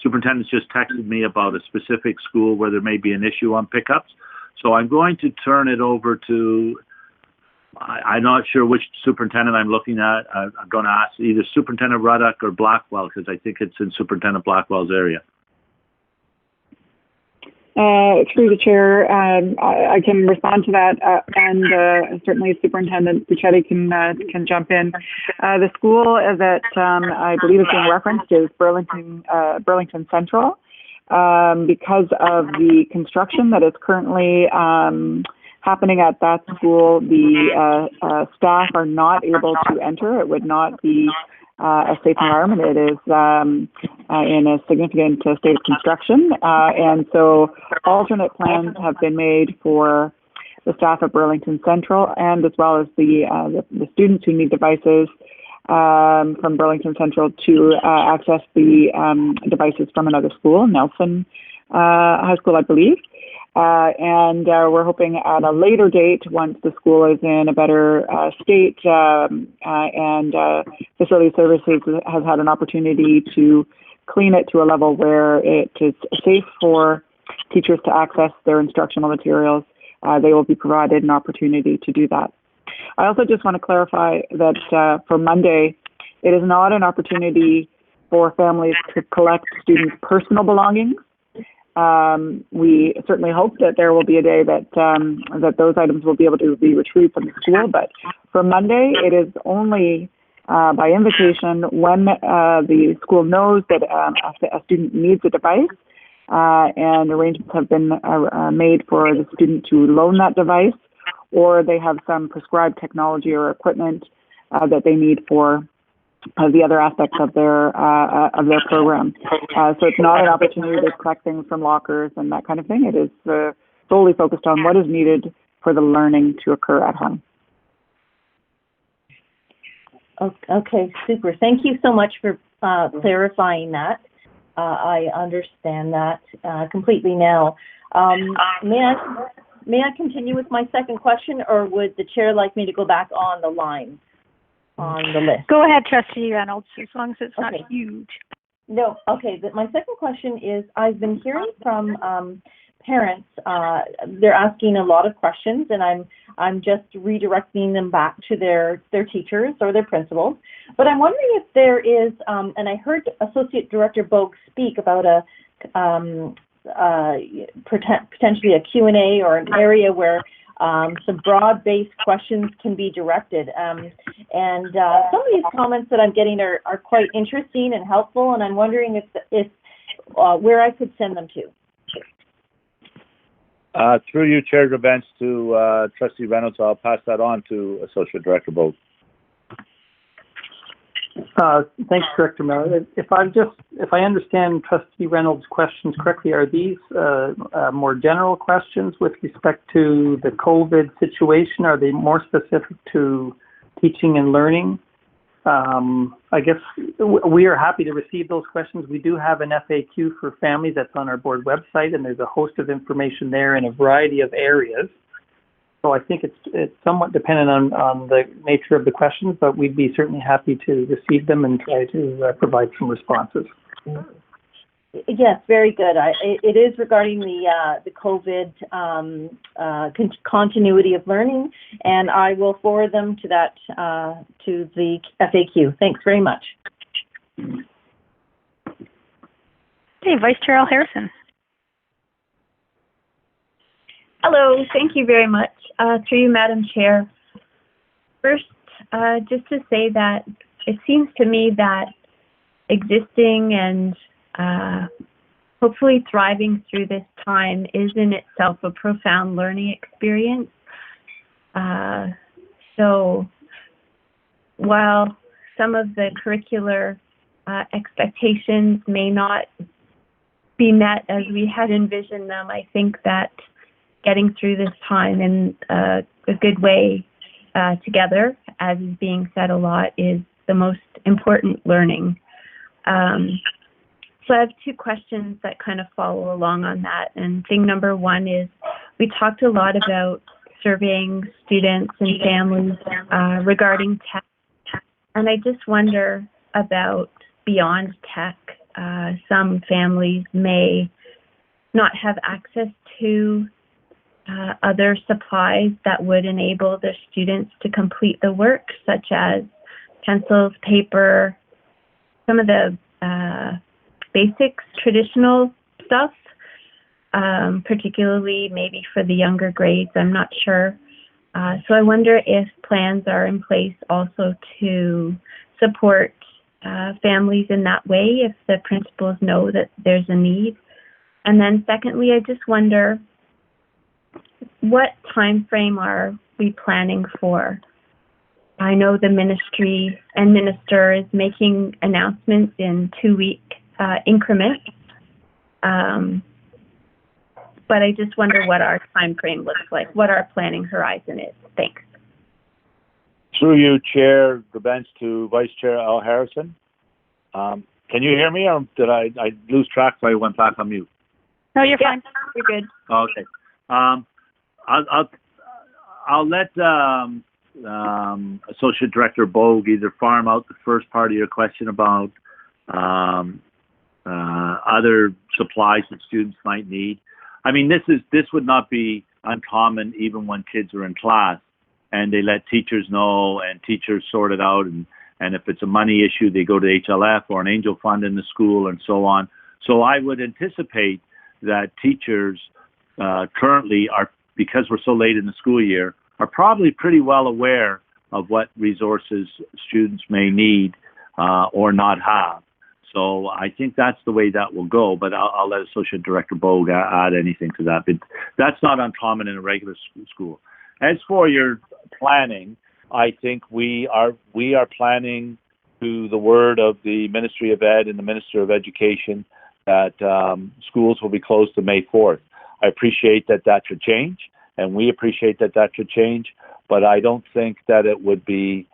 Speaker 3: superintendents just texted me about a specific school where there may be an issue on pickups. So I'm going to turn it over to, I'm not sure which superintendent I'm looking at. I'm going to ask either Superintendent Ruddock or Blackwell, because I think it's in Superintendent Blackwell's area.
Speaker 6: Through the chair, I can respond to that, and certainly Superintendent Buccetti can jump in. The school that I believe is being referenced is Burlington Central. Because of the construction that is currently happening at that school, the staff are not able to enter. It would not be a safe environment. It is in a significant state of construction, and so alternate plans have been made for the staff at Burlington Central, and as well as the students who need devices from Burlington Central to access the devices from another school, Nelson High School, I believe. And we're hoping at a later date, once the school is in a better state and Facility Services has had an opportunity to clean it to a level where it is safe for teachers to access their instructional materials, they will be provided an opportunity to do that. I also just want to clarify that for Monday, it is not an opportunity for families to collect students' personal belongings. We certainly hope that there will be a day that that those items will be able to be retrieved from the school, but for Monday, it is only by invitation when the school knows that a student needs a device, and arrangements have been made for the student to loan that device, or they have some prescribed technology or equipment that they need for the other aspects of their program. So it's not an opportunity to collect things from lockers and that kind of thing. It is solely focused on what is needed for the learning to occur at home.
Speaker 21: Okay, super. Thank you so much for clarifying that. I understand that completely now. May I continue with my second question, or would the chair like me to go back on the line, on the list?
Speaker 2: Go ahead, Trustee Reynolds, as long as it's not huge.
Speaker 21: No, okay. My second question is, I've been hearing from parents, they're asking a lot of questions, and I'm just redirecting them back to their teachers or their principals. But I'm wondering if there is, and I heard Associate Director Bogue speak about potentially a Q&A or an area where some broad-based questions can be directed. And some of these comments that I'm getting are quite interesting and helpful, and I'm wondering if where I could send them to.
Speaker 3: Through you, Chair of Events, to Trustee Reynolds, I'll pass that on to Associate Director Bogue.
Speaker 7: Thanks, Director Miller. If I understand Trustee Reynolds' questions correctly, are these more general questions with respect to the COVID situation? Are they more specific to teaching and learning? I guess we are happy to receive those questions. We do have an FAQ for families that's on our board website, and there's a host of information there in a variety of areas. So I think it's somewhat dependent on the nature of the questions, but we'd be certainly happy to receive them and try to provide some responses.
Speaker 21: Yes, very good. It is regarding the COVID continuity of learning, and I will forward them to that to the FAQ. Thanks very much.
Speaker 2: Okay, Vice Chair Al Harrison.
Speaker 5: Hello, thank you very much. Through you, Madam Chair. First, just to say that it seems to me that existing and hopefully thriving through this time is in itself a profound learning experience. So while some of the curricular expectations may not be met as we had envisioned them, I think that getting through this time in a good way together, as is being said a lot, is the most important learning. So I have two questions that kind of follow along on that. And thing number one is, we talked a lot about surveying students and families regarding tech. And I just wonder about beyond tech. Some families may not have access to other supplies that would enable their students to complete the work, such as pencils, paper, some of the basics, traditional stuff, particularly maybe for the younger grades, I'm not sure. So I wonder if plans are in place also to support families in that way, if the principals know that there's a need. And then secondly, I just wonder, what time frame are we planning for? I know the ministry and minister is making announcements in 2-week increments, but I just wonder what our time frame looks like, what our planning horizon is. Thanks.
Speaker 3: Through you, Chair, the bench to Vice Chair Al Harrison. Can you hear me, or did I lose track so I went back on mute?
Speaker 2: No, you're fine.
Speaker 5: You're good.
Speaker 3: Okay. I'll let Associate Director Bogue either farm out the first part of your question about other supplies that students might need. I mean, this would not be uncommon even when kids are in class and they let teachers know and teachers sort it out. And if it's a money issue, they go to HLF or an angel fund in the school and so on. So I would anticipate that teachers currently are, because we're so late in the school year, are probably pretty well aware of what resources students may need or not have. So I think that's the way that will go, but I'll let Associate Director Bogue add anything to that. But that's not uncommon in a regular school. As for your planning, I think we are planning to the word of the Ministry of Ed and the Minister of Education that schools will be closed to May 4th. I appreciate that should change, and we appreciate that should change, but I don't think that it would be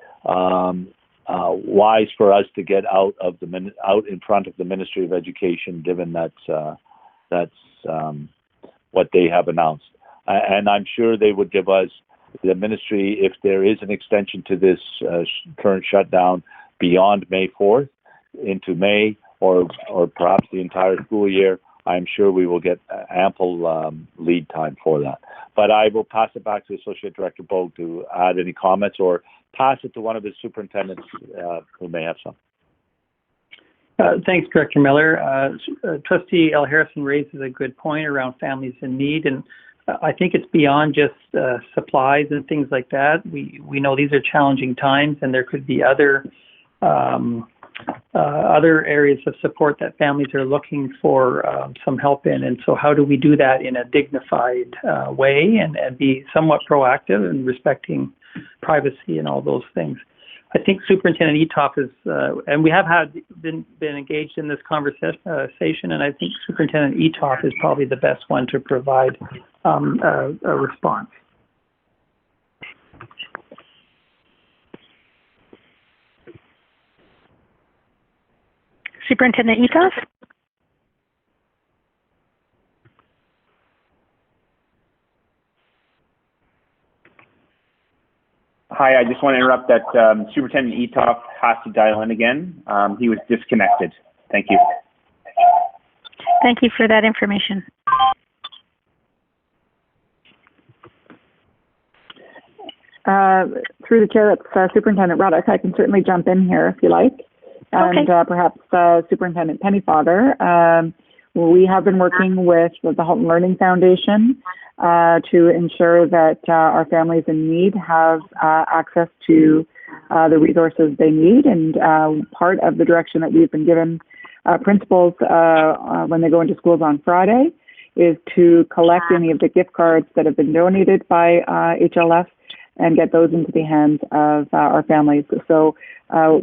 Speaker 3: wise for us to get out in front of the Ministry of Education, given that's what they have announced. And I'm sure they would give us, the ministry, if there is an extension to this current shutdown beyond May 4th into May or perhaps the entire school year, I'm sure we will get ample lead time for that. But I will pass it back to Associate Director Bogue to add any comments or pass it to one of the superintendents who may have some.
Speaker 7: Thanks, Director Miller. Trustee Al Harrison raises a good point around families in need, and I think it's beyond just supplies and things like that. We know these are challenging times, and there could be other areas of support that families are looking for some help in. And so how do we do that in a dignified way and be somewhat proactive and respecting privacy and all those things? I think Superintendent Ethoff is, and we have been engaged in this conversation, and I think Superintendent Ethoff is probably the best one to provide a response.
Speaker 2: Superintendent Ethoff?
Speaker 14: Hi, I just want to interrupt that Superintendent Ethoff has to dial in again. He was disconnected. Thank you.
Speaker 2: Thank you for that information.
Speaker 6: Through the chair, that's Superintendent Ruddock. I can certainly jump in here if you like. And
Speaker 2: okay.
Speaker 6: Perhaps Superintendent Pennyfather. We have been working with the Halton Learning Foundation to ensure that our families in need have access to the resources they need. And part of the direction that we've been given principals when they go into schools on Friday is to collect any of the gift cards that have been donated by HLF and get those into the hands of our families. So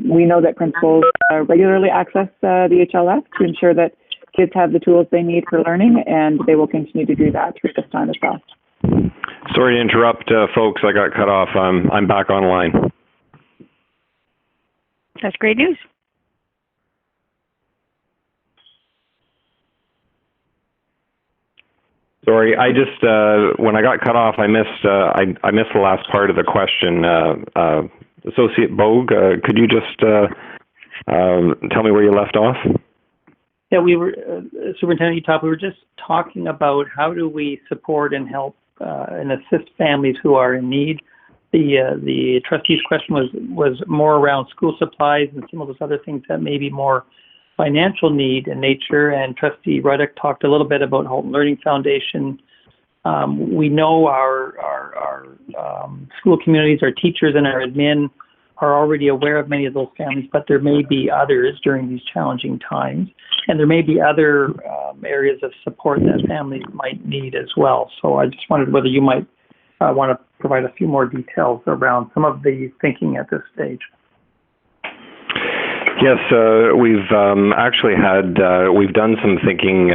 Speaker 6: we know that principals regularly access the HLF to ensure that kids have the tools they need for learning, and they will continue to do that through this time as well.
Speaker 16: Sorry to interrupt, folks. I got cut off. I'm back online.
Speaker 2: That's great news.
Speaker 16: Sorry, I just when I got cut off, I missed the last part of the question. Associate Bogue, could you just tell me where you left off?
Speaker 7: Yeah, we were Superintendent Utah. We were just talking about how do we support and help and assist families who are in need. The trustee's question was more around school supplies and some of those other things that may be more financial need in nature, and Trustee Ruddock talked a little bit about Halton Learning Foundation. We know our school communities, our teachers and our admin are already aware of many of those families, but there may be others during these challenging times, and there may be other areas of support that families might need as well. So I just wondered whether you might want to provide a few more details around some of the thinking at this stage.
Speaker 16: Yes, we've actually we've done some thinking.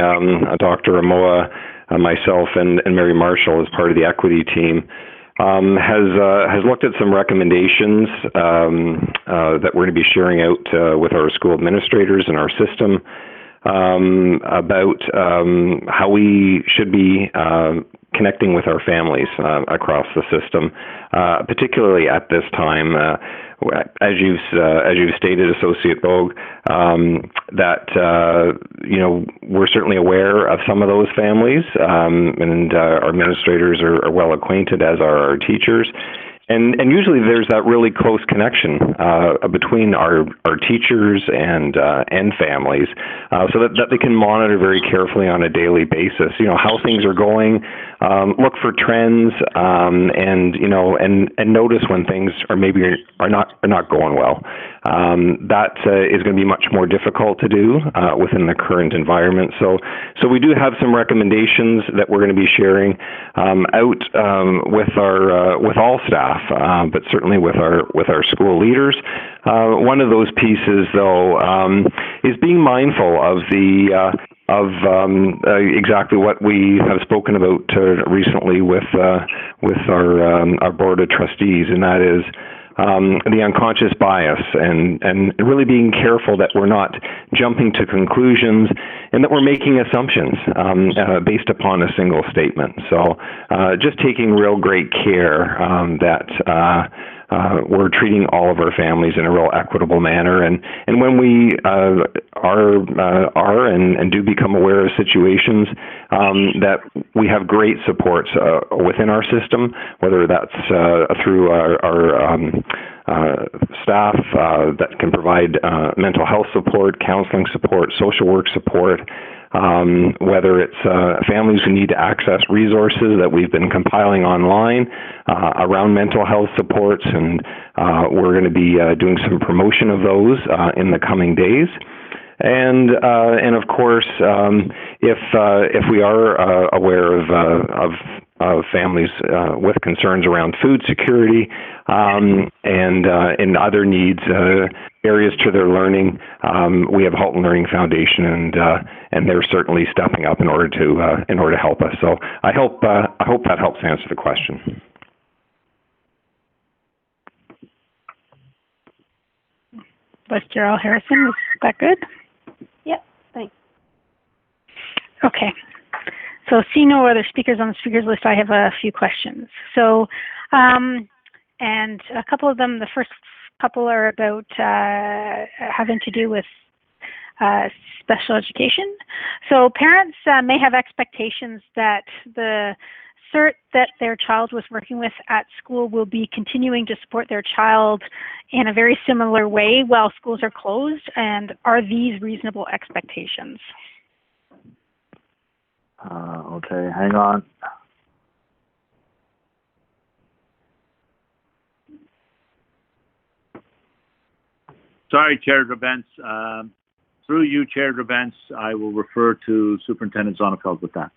Speaker 16: Dr. Amoa, myself, and Mary Marshall, as part of the equity team, has looked at some recommendations that we're going to be sharing out with our school administrators and our system about how we should be connecting with our families across the system, particularly at this time. As you've stated, Associate Bogue, that we're certainly aware of some of those families, and our administrators are well acquainted, as are our teachers. And usually there's that really close connection between our teachers and families, so that they can monitor very carefully on a daily basis. How things are going, look for trends, and notice when things are not going well. That is going to be much more difficult to do within the current environment. So we do have some recommendations that we're going to be sharing out with all staff, but certainly with our school leaders. One of those pieces, though, is being mindful of exactly what we have spoken about recently with our Board of Trustees, and that is the unconscious bias, and really being careful that we're not jumping to conclusions and that we're making assumptions based upon a single statement. So just taking real great care that we're treating all of our families in a real equitable manner, and when we are and do become aware of situations, that we have great supports within our system, whether that's through our staff that can provide mental health support, counseling support, social work support, whether it's families who need to access resources that we've been compiling online around mental health supports, and we're going to be doing some promotion of those in the coming days. And of course, if we are aware of families with concerns around food security and other needs, areas to their learning, we have Halton Learning Foundation, and they're certainly stepping up in order to help us. So I hope that helps answer the question.
Speaker 2: Vice Chair Al Harrison, is that good?
Speaker 21: Yep, thanks.
Speaker 2: Okay. So seeing no other speakers on the speakers list, I have a few questions. So, and a couple of them, the first couple are about having to do with special education. So parents may have expectations that the CERT that their child was working with at school will be continuing to support their child in a very similar way while schools are closed, and are these reasonable expectations?
Speaker 3: Okay, hang on. Sorry, Chair Drabentz. Through you, Chair Drabentz, I will refer to Superintendent Zonnefeld with that.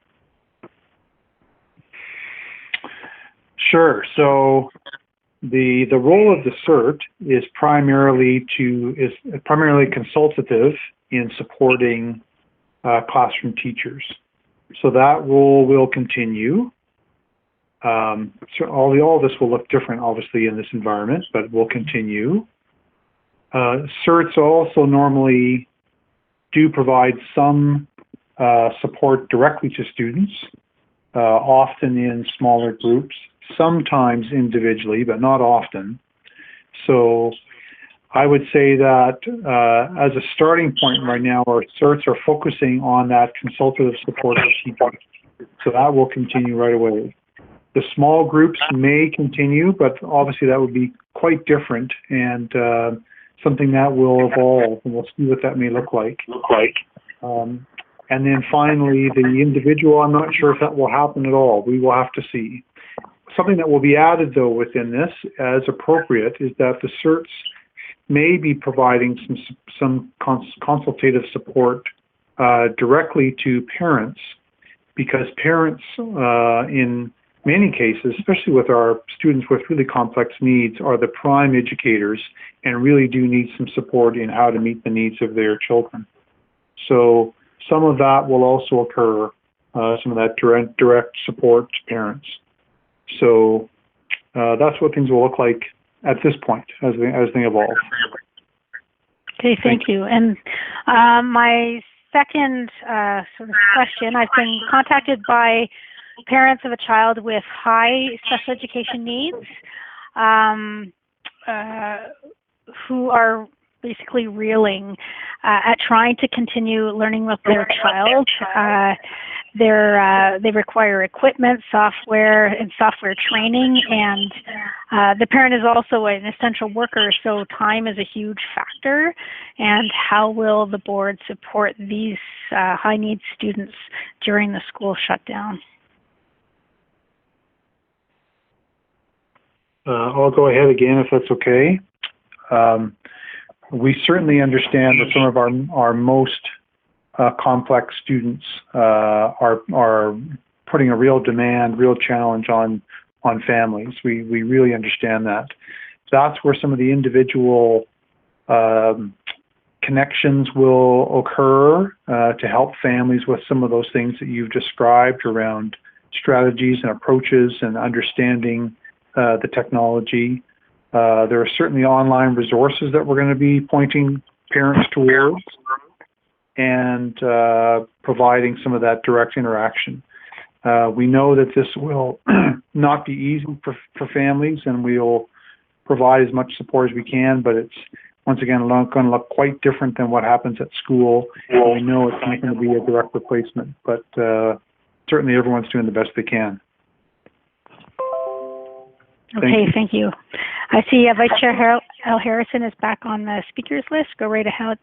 Speaker 17: Sure. So the role of the CERT is primarily consultative in supporting classroom teachers. So that role will continue. So all this will look different, obviously, in this environment, but will continue. CERTs also normally do provide some support directly to students, often in smaller groups, sometimes individually, but not often. So I would say that as a starting point right now, our CERTs are focusing on that consultative support of teachers. So that will continue right away. The small groups may continue, but obviously that would be quite different and something that will evolve, and we'll see what that may look like. And then finally, the individual, I'm not sure if that will happen at all. We will have to see. Something that will be added, though, within this, as appropriate, is that the CERTs may be providing some consultative support directly to parents, because parents, in many cases, especially with our students with really complex needs, are the prime educators and really do need some support in how to meet the needs of their children. So some of that will also occur, some of that direct support to parents. So that's what things will look like at this point as they evolve.
Speaker 2: Okay, thank you. And my second sort of question, I've been contacted by parents of a child with high special education needs who are basically reeling at trying to continue learning with their child. They require equipment, software, and software training, and the parent is also an essential worker, so time is a huge factor. And how will the board support these high-needs students during the school shutdown?
Speaker 17: I'll go ahead again if that's okay. We certainly understand that some of our most complex students are putting a real demand, real challenge on families. We really understand that. That's where some of the individual connections will occur to help families with some of those things that you've described around strategies and approaches and understanding the technology. There are certainly online resources that we're going to be pointing parents towards and providing some of that direct interaction. We know that this will not be easy for families, and we'll provide as much support as we can, but it's, once again, going to look quite different than what happens at school. We know it's not going to be a direct replacement, but certainly everyone's doing the best they can.
Speaker 2: Okay, thank you. I see Vice Chair Al Harrison is back on the speakers list. Go right ahead.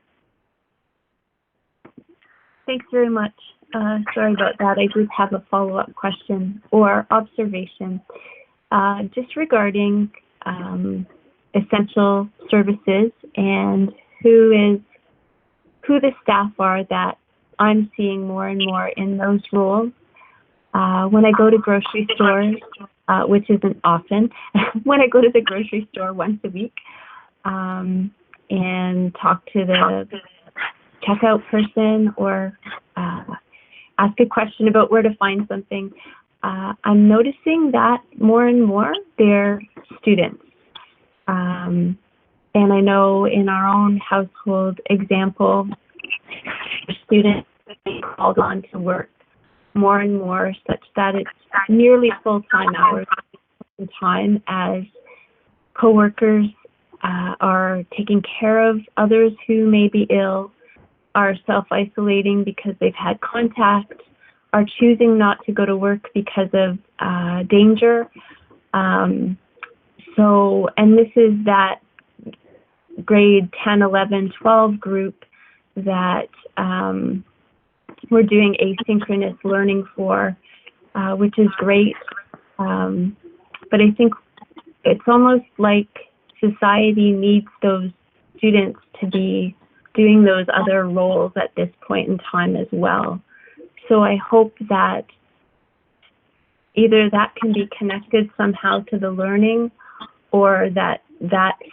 Speaker 5: Thanks very much. Sorry about that. I did have a follow-up question or observation just regarding essential services and who the staff are that I'm seeing more and more in those roles. When I go to grocery stores, which isn't often, when I go to the grocery store once a week and talk to the checkout person or ask a question about where to find something, I'm noticing that more and more they're students. And I know in our own household example, students called on to work more and more such that it's nearly full-time hours time as coworkers are taking care of others who may be ill, are self-isolating because they've had contact, are choosing not to go to work because of danger. And this is that grade 10, 11, 12 group that we're doing asynchronous learning for, which is great. But I think it's almost like society needs those students to be doing those other roles at this point in time as well. So I hope that either that can be connected somehow to the learning, or that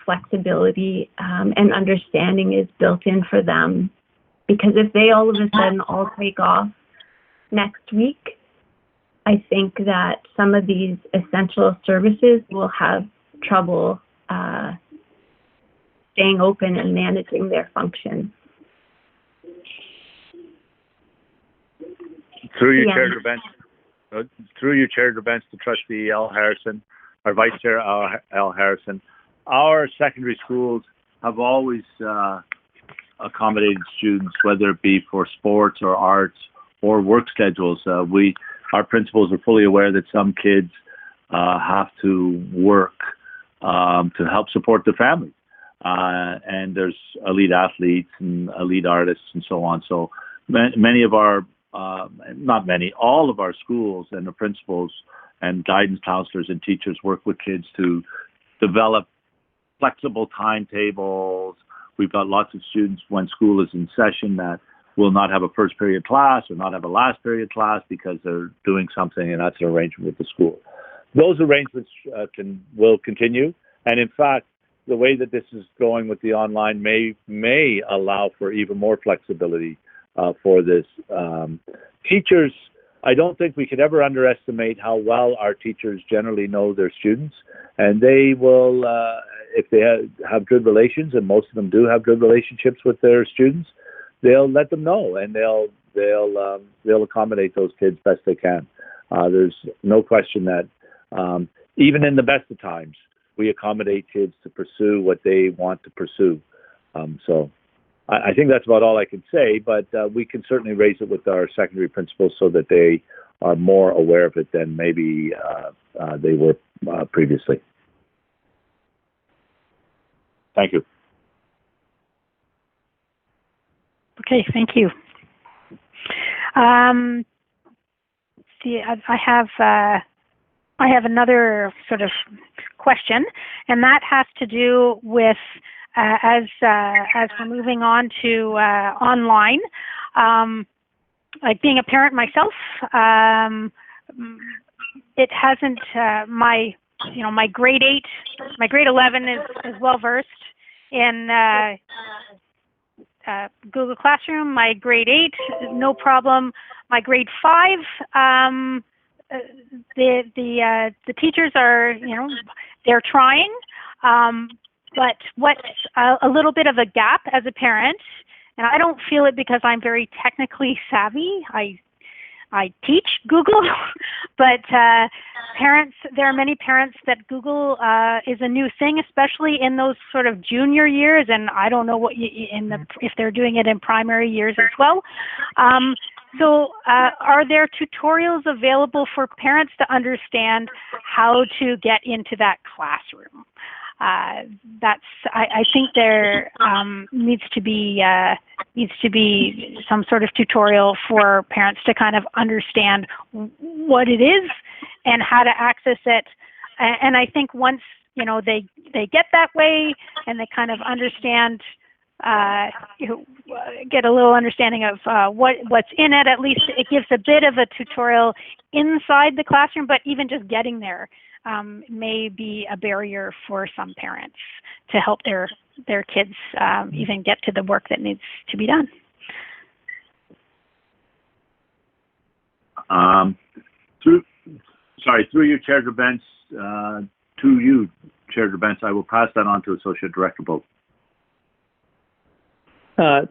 Speaker 5: flexibility and understanding is built in for them. Because if they all of a sudden all take off next week, I think that some of these essential services will have trouble staying open and managing their functions.
Speaker 3: Through your chair, to Trustee L. Harrison, our Vice Chair L. Harrison, our secondary schools have always accommodated students, whether it be for sports or arts or work schedules. Our principals are fully aware that some kids have to work to help support their families. And there's elite athletes and elite artists and so on. So many of our, all of our schools and the principals and guidance counselors and teachers work with kids to develop flexible timetables. We've got lots of students when school is in session that will not have a first period class or not have a last period class because they're doing something, and that's an arrangement with the school. Those arrangements will continue. And in fact, the way that this is going with the online may allow for even more flexibility for this. Teachers, I don't think we could ever underestimate how well our teachers generally know their students, and they will, if they have good relations, and most of them do have good relationships with their students, they'll let them know, and they'll accommodate those kids best they can. There's no question that even in the best of times, we accommodate kids to pursue what they want to pursue. So I think that's about all I can say, but we can certainly raise it with our secondary principals so that they are more aware of it than maybe they were previously. Thank you.
Speaker 2: Okay, thank you. See, I have another sort of question, and that has to do with as we're moving on to online. Like being a parent myself, it hasn't my grade 8, my grade 11 is well versed in Google Classroom. My grade 8, no problem. My grade 5, the teachers are, they're trying, but what's a little bit of a gap as a parent, and I don't feel it because I'm very technically savvy. I teach Google, but parents, there are many parents that Google is a new thing, especially in those sort of junior years, and I don't know what if they're doing it in primary years as well. So are there tutorials available for parents to understand how to get into that classroom? I think there needs to be some sort of tutorial for parents to kind of understand what it is and how to access it. And I think once they get that way and they kind of understand, get a little understanding of what's in it, at least it gives a bit of a tutorial inside the classroom. But even just getting there may be a barrier for some parents to help their kids even get to the work that needs to be done.
Speaker 3: Through you, Chair Drabence, Chair Drabence, I will pass that on to Associate Director Boat.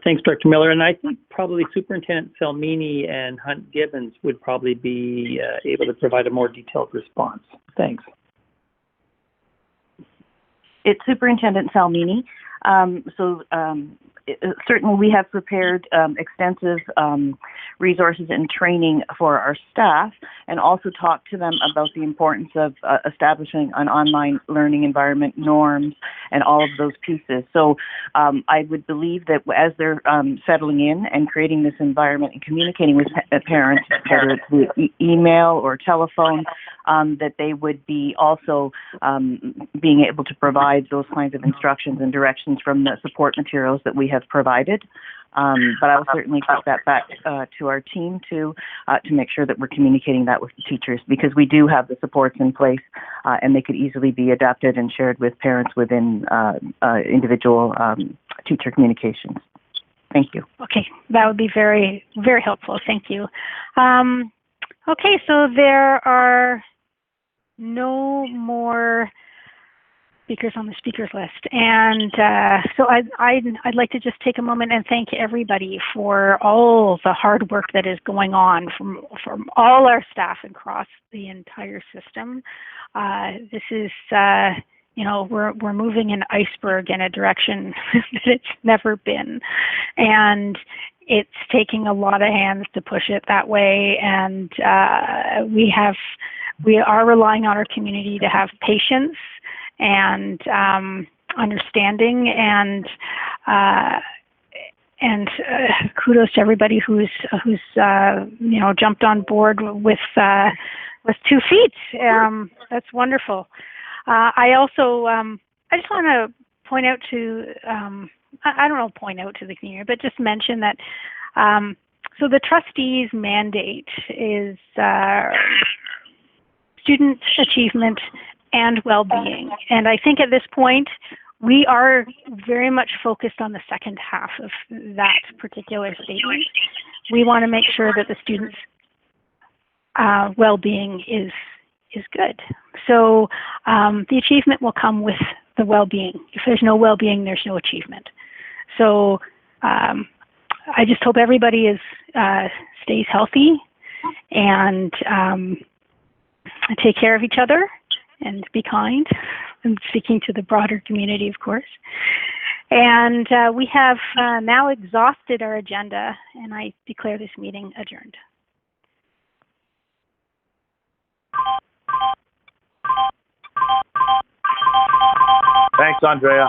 Speaker 7: Thanks, Director Miller. And I think probably Superintendent Salmini and Hunt Gibbons would probably be able to provide a more detailed response. Thanks.
Speaker 8: It's Superintendent Salmini. certainly we have prepared extensive resources and training for our staff, and also talked to them about the importance of establishing an online learning environment, norms, and all of those pieces. So I would believe that as they're settling in and creating this environment and communicating with parents, whether it's via email or telephone, that they would be also being able to provide those kinds of instructions and directions from the support materials that we have provided. But I will certainly take that back to our team to make sure that we're communicating that with the teachers, because we do have the supports in place, and they could easily be adapted and shared with parents within individual teacher communications. Thank you.
Speaker 2: Okay, that would be very, very helpful. Thank you. Okay, so there are no more speakers on the speakers list, and so I'd like to just take a moment and thank everybody for all the hard work that is going on from all our staff across the entire system. This is we're moving an iceberg in a direction that it's never been, and it's taking a lot of hands to push it that way, and we are relying on our community to have patience and understanding, and kudos to everybody who's jumped on board with 2 feet. That's wonderful. I also I just want to point out to the community, but just mention that so the trustees' mandate is student achievement and well-being. And I think at this point, we are very much focused on the second half of that particular statement. We want to make sure that the students' well-being is good. So the achievement will come with the well-being. If there's no well-being, there's no achievement. So I just hope everybody stays healthy and take care of each other and be kind. I'm speaking to the broader community, of course. And we have now exhausted our agenda, and I declare this meeting adjourned.
Speaker 3: Thanks, Andrea.